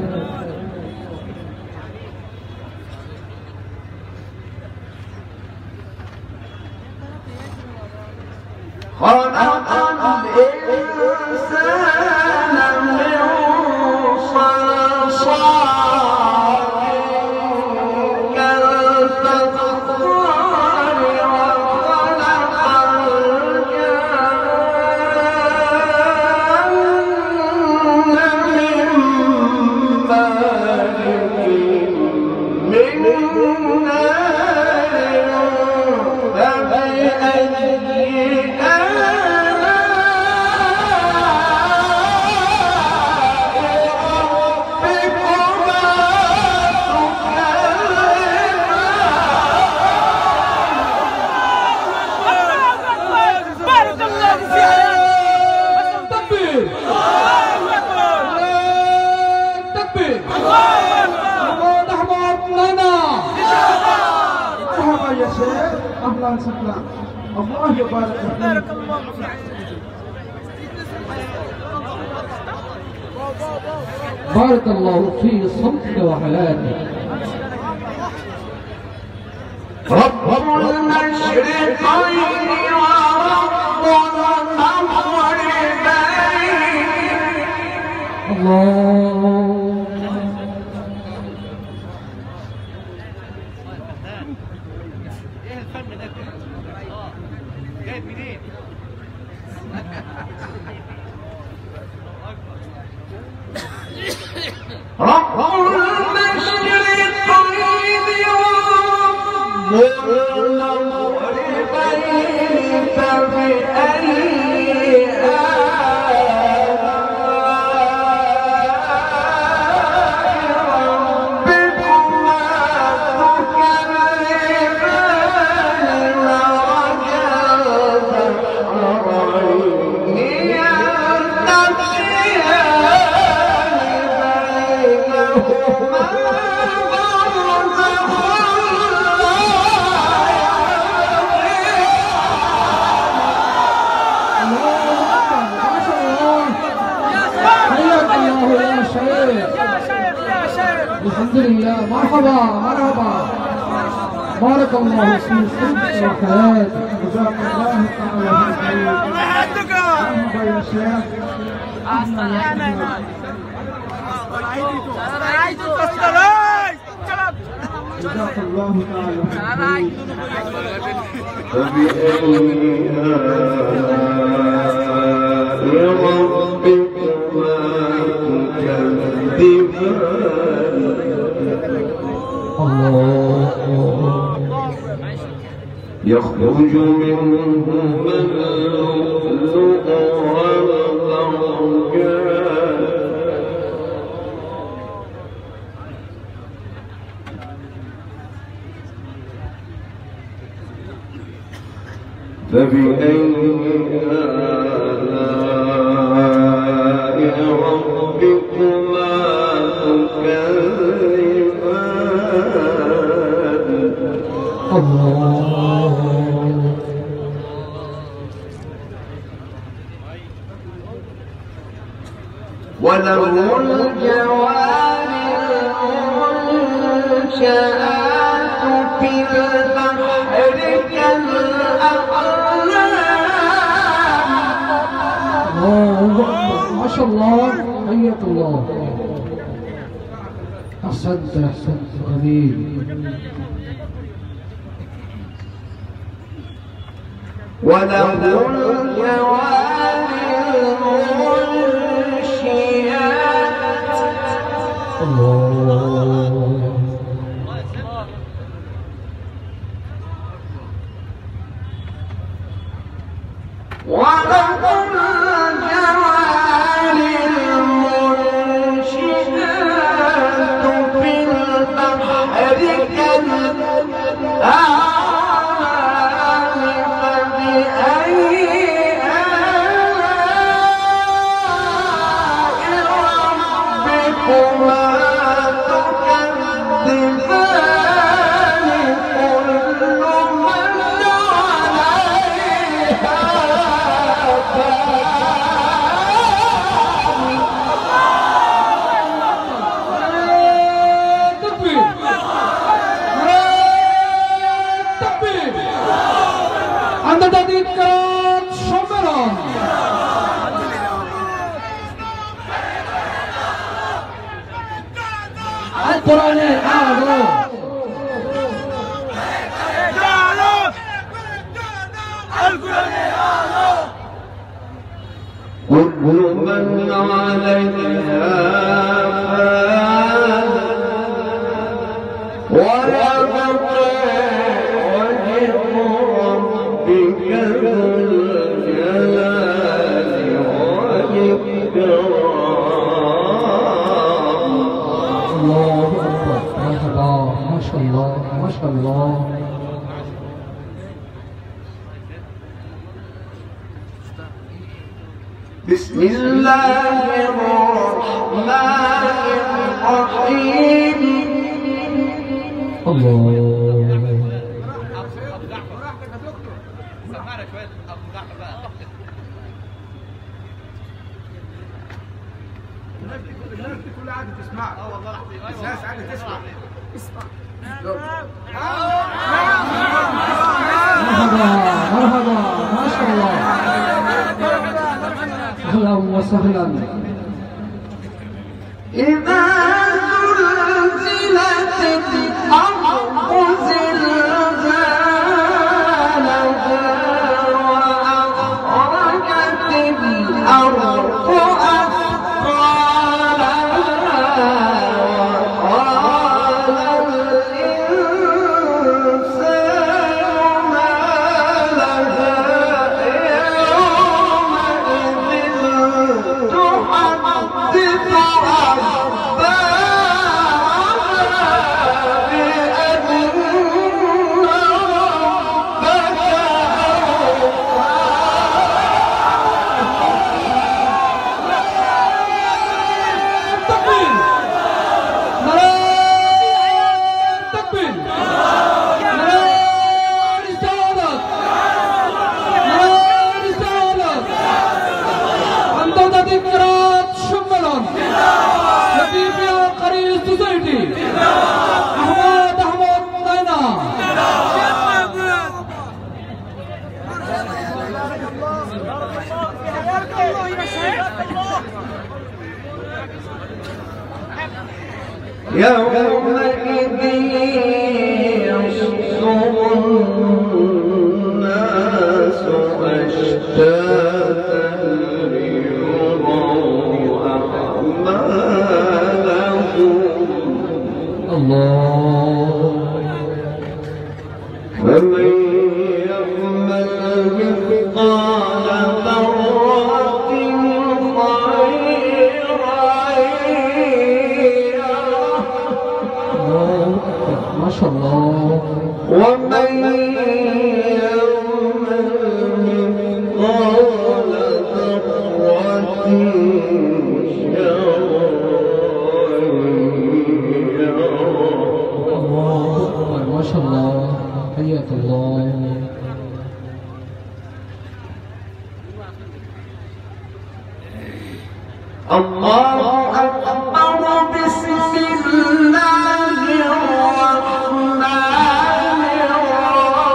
بارك الله في صمتك وحياتك. رب المشرقين ورب المغربين. الله رب المشرقين ورب المغربين فبأي ربكما تكذبان لله مرحبا مرحبا بارك الله فيك الحياة جزاك الله تعالى خير مرحبا يا شيخ جزاك الله تعالى فبأي آلاء ربكما تكذبان يخرج منهما اللؤلؤ والمرجان فبأي آلاء ربكما تكذبان وله الجوار المنشآت في البحر كالأعلام ما شاء الله حياك الله أحسنت أحسنت جميل وله الجوار المنشآت وله الجوار المنشآت في البحر كالأعلام فبأي آلاء ربكما تكذبان كل من عليها আন্তর্জাতিক ক্রাত সম্মেলন আল কোরআনের আলো كل من عليها فان ويبقى وجه ربك ذو الجلال والإكرام الله أكبر مرحبا ما شاء الله ما شاء الله بسم الله الرحمن الرحيم كل قاعدة تسمع الناس قاعدة تسمع مرحبا مرحبا ما شاء الله أهلا وسهلا إذا زلزلت الأرض زلزالها وأخرجت الأرض أثقالها وقال الإنسان ما لها يومئذ تحدث يومئذ يصدر الناس أشتاتا ليروا أعمالهم فمن يعمل مثقال ذرة خيرا يره ما شاء الله ومن يعمل مثقال ذرة شرا ما شاء الله حياك الله الله أكبر بسم الله الرحمن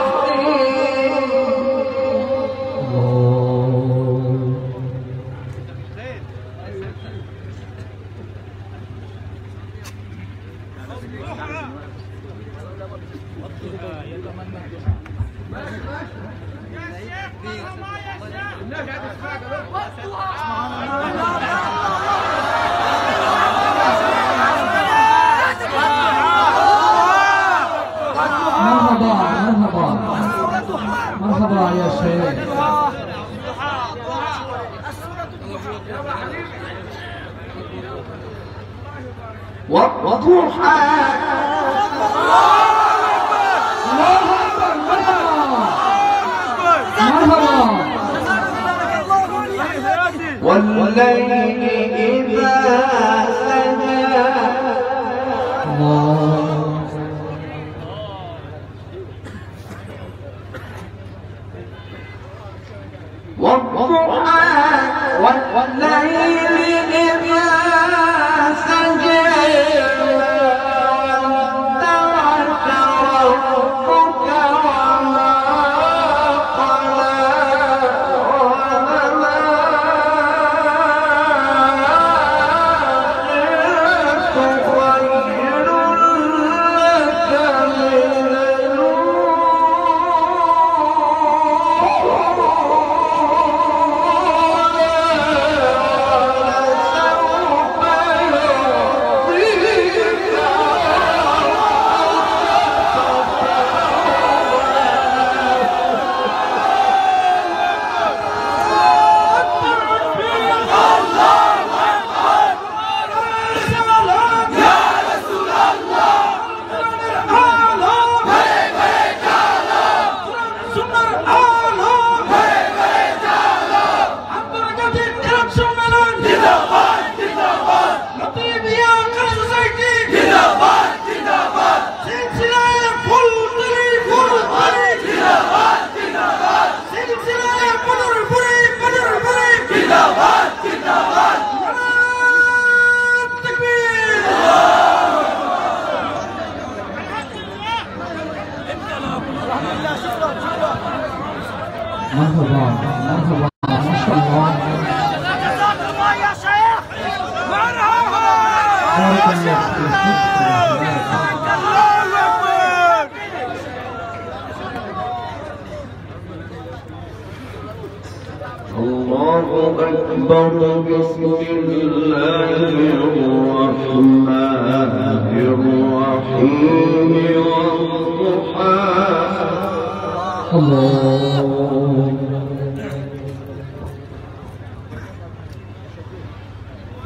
الرحيم مرحبا يا شيخ والضحى والليل إذا سجى والضحى والليل إذا سجى ودعك ربك وما قلى وللآخرة خير لك من مرحبا مرحبا ما شاء الله يا شيخ مرحبا بارك الله فيك الله أكبر بسم الله الرحمن الرحيم والضحى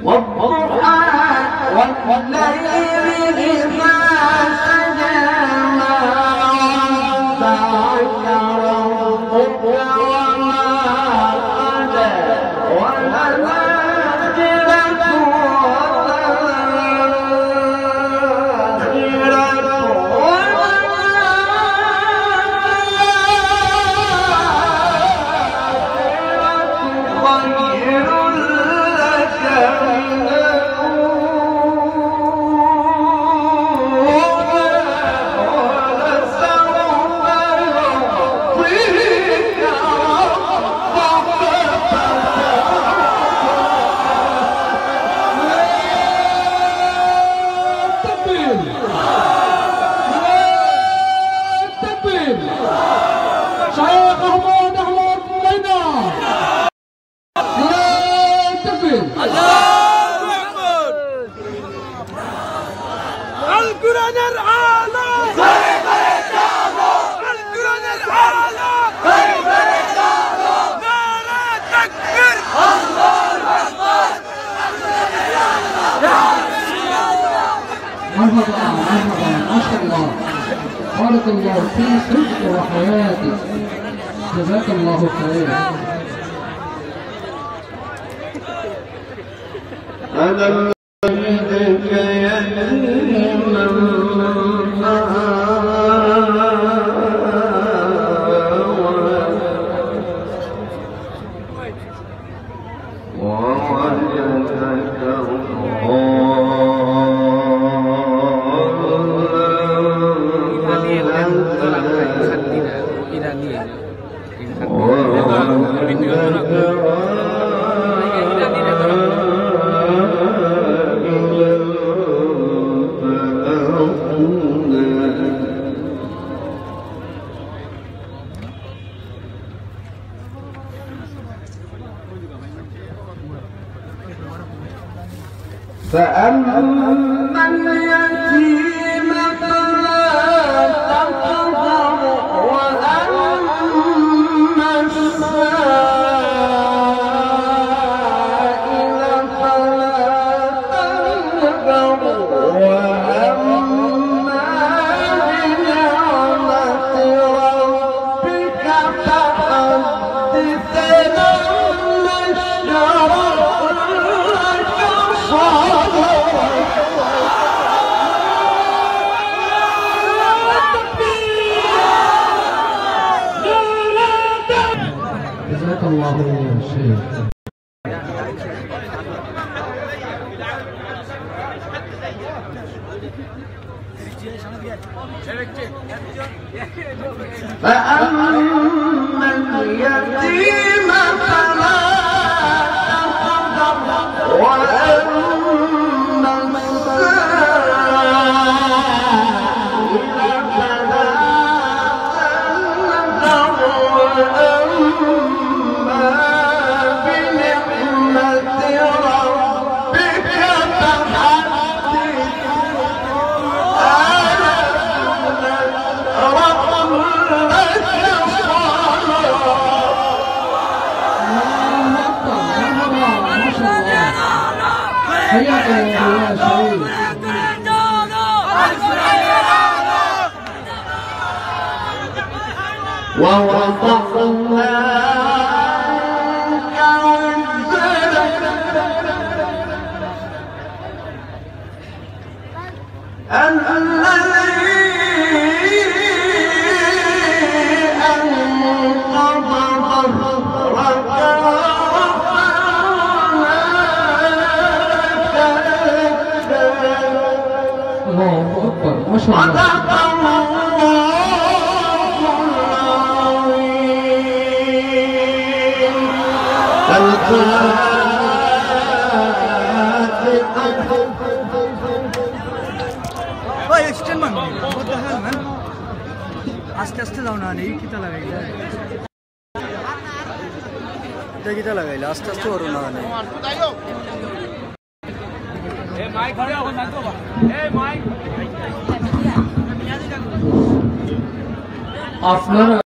والضحى والليل إذا سجى ما ودعك ربك وما قلى وللآخرة والآخرة خير لك من الأولى ولسوف يعطيك ربك فترضى بارك الله في صدق وحياتك جزاك الله خيرا ألم يجدك يتيما فأما اليتيم فلا تقهر وأما السائل فلا تنهر وأما بنعمة ربك فحدث لما جزاك الله خيرا فأما اليتيم فلا تقهر وأما السائل فلا تنهر وأما بنعمة ربك فحدث حياك الله يا شهيد ووضعنا عنك وزرك الذي أنقض ظهرك الله أكبر ما شاء الله আস্তে আস্তে যাও না নেই কিতা লাগাইলা এটা কিতা লাগাইলা আস্তে আস্তে করো না নেই এ মাইক ধরে এখন না তো এ মাইক আপনারা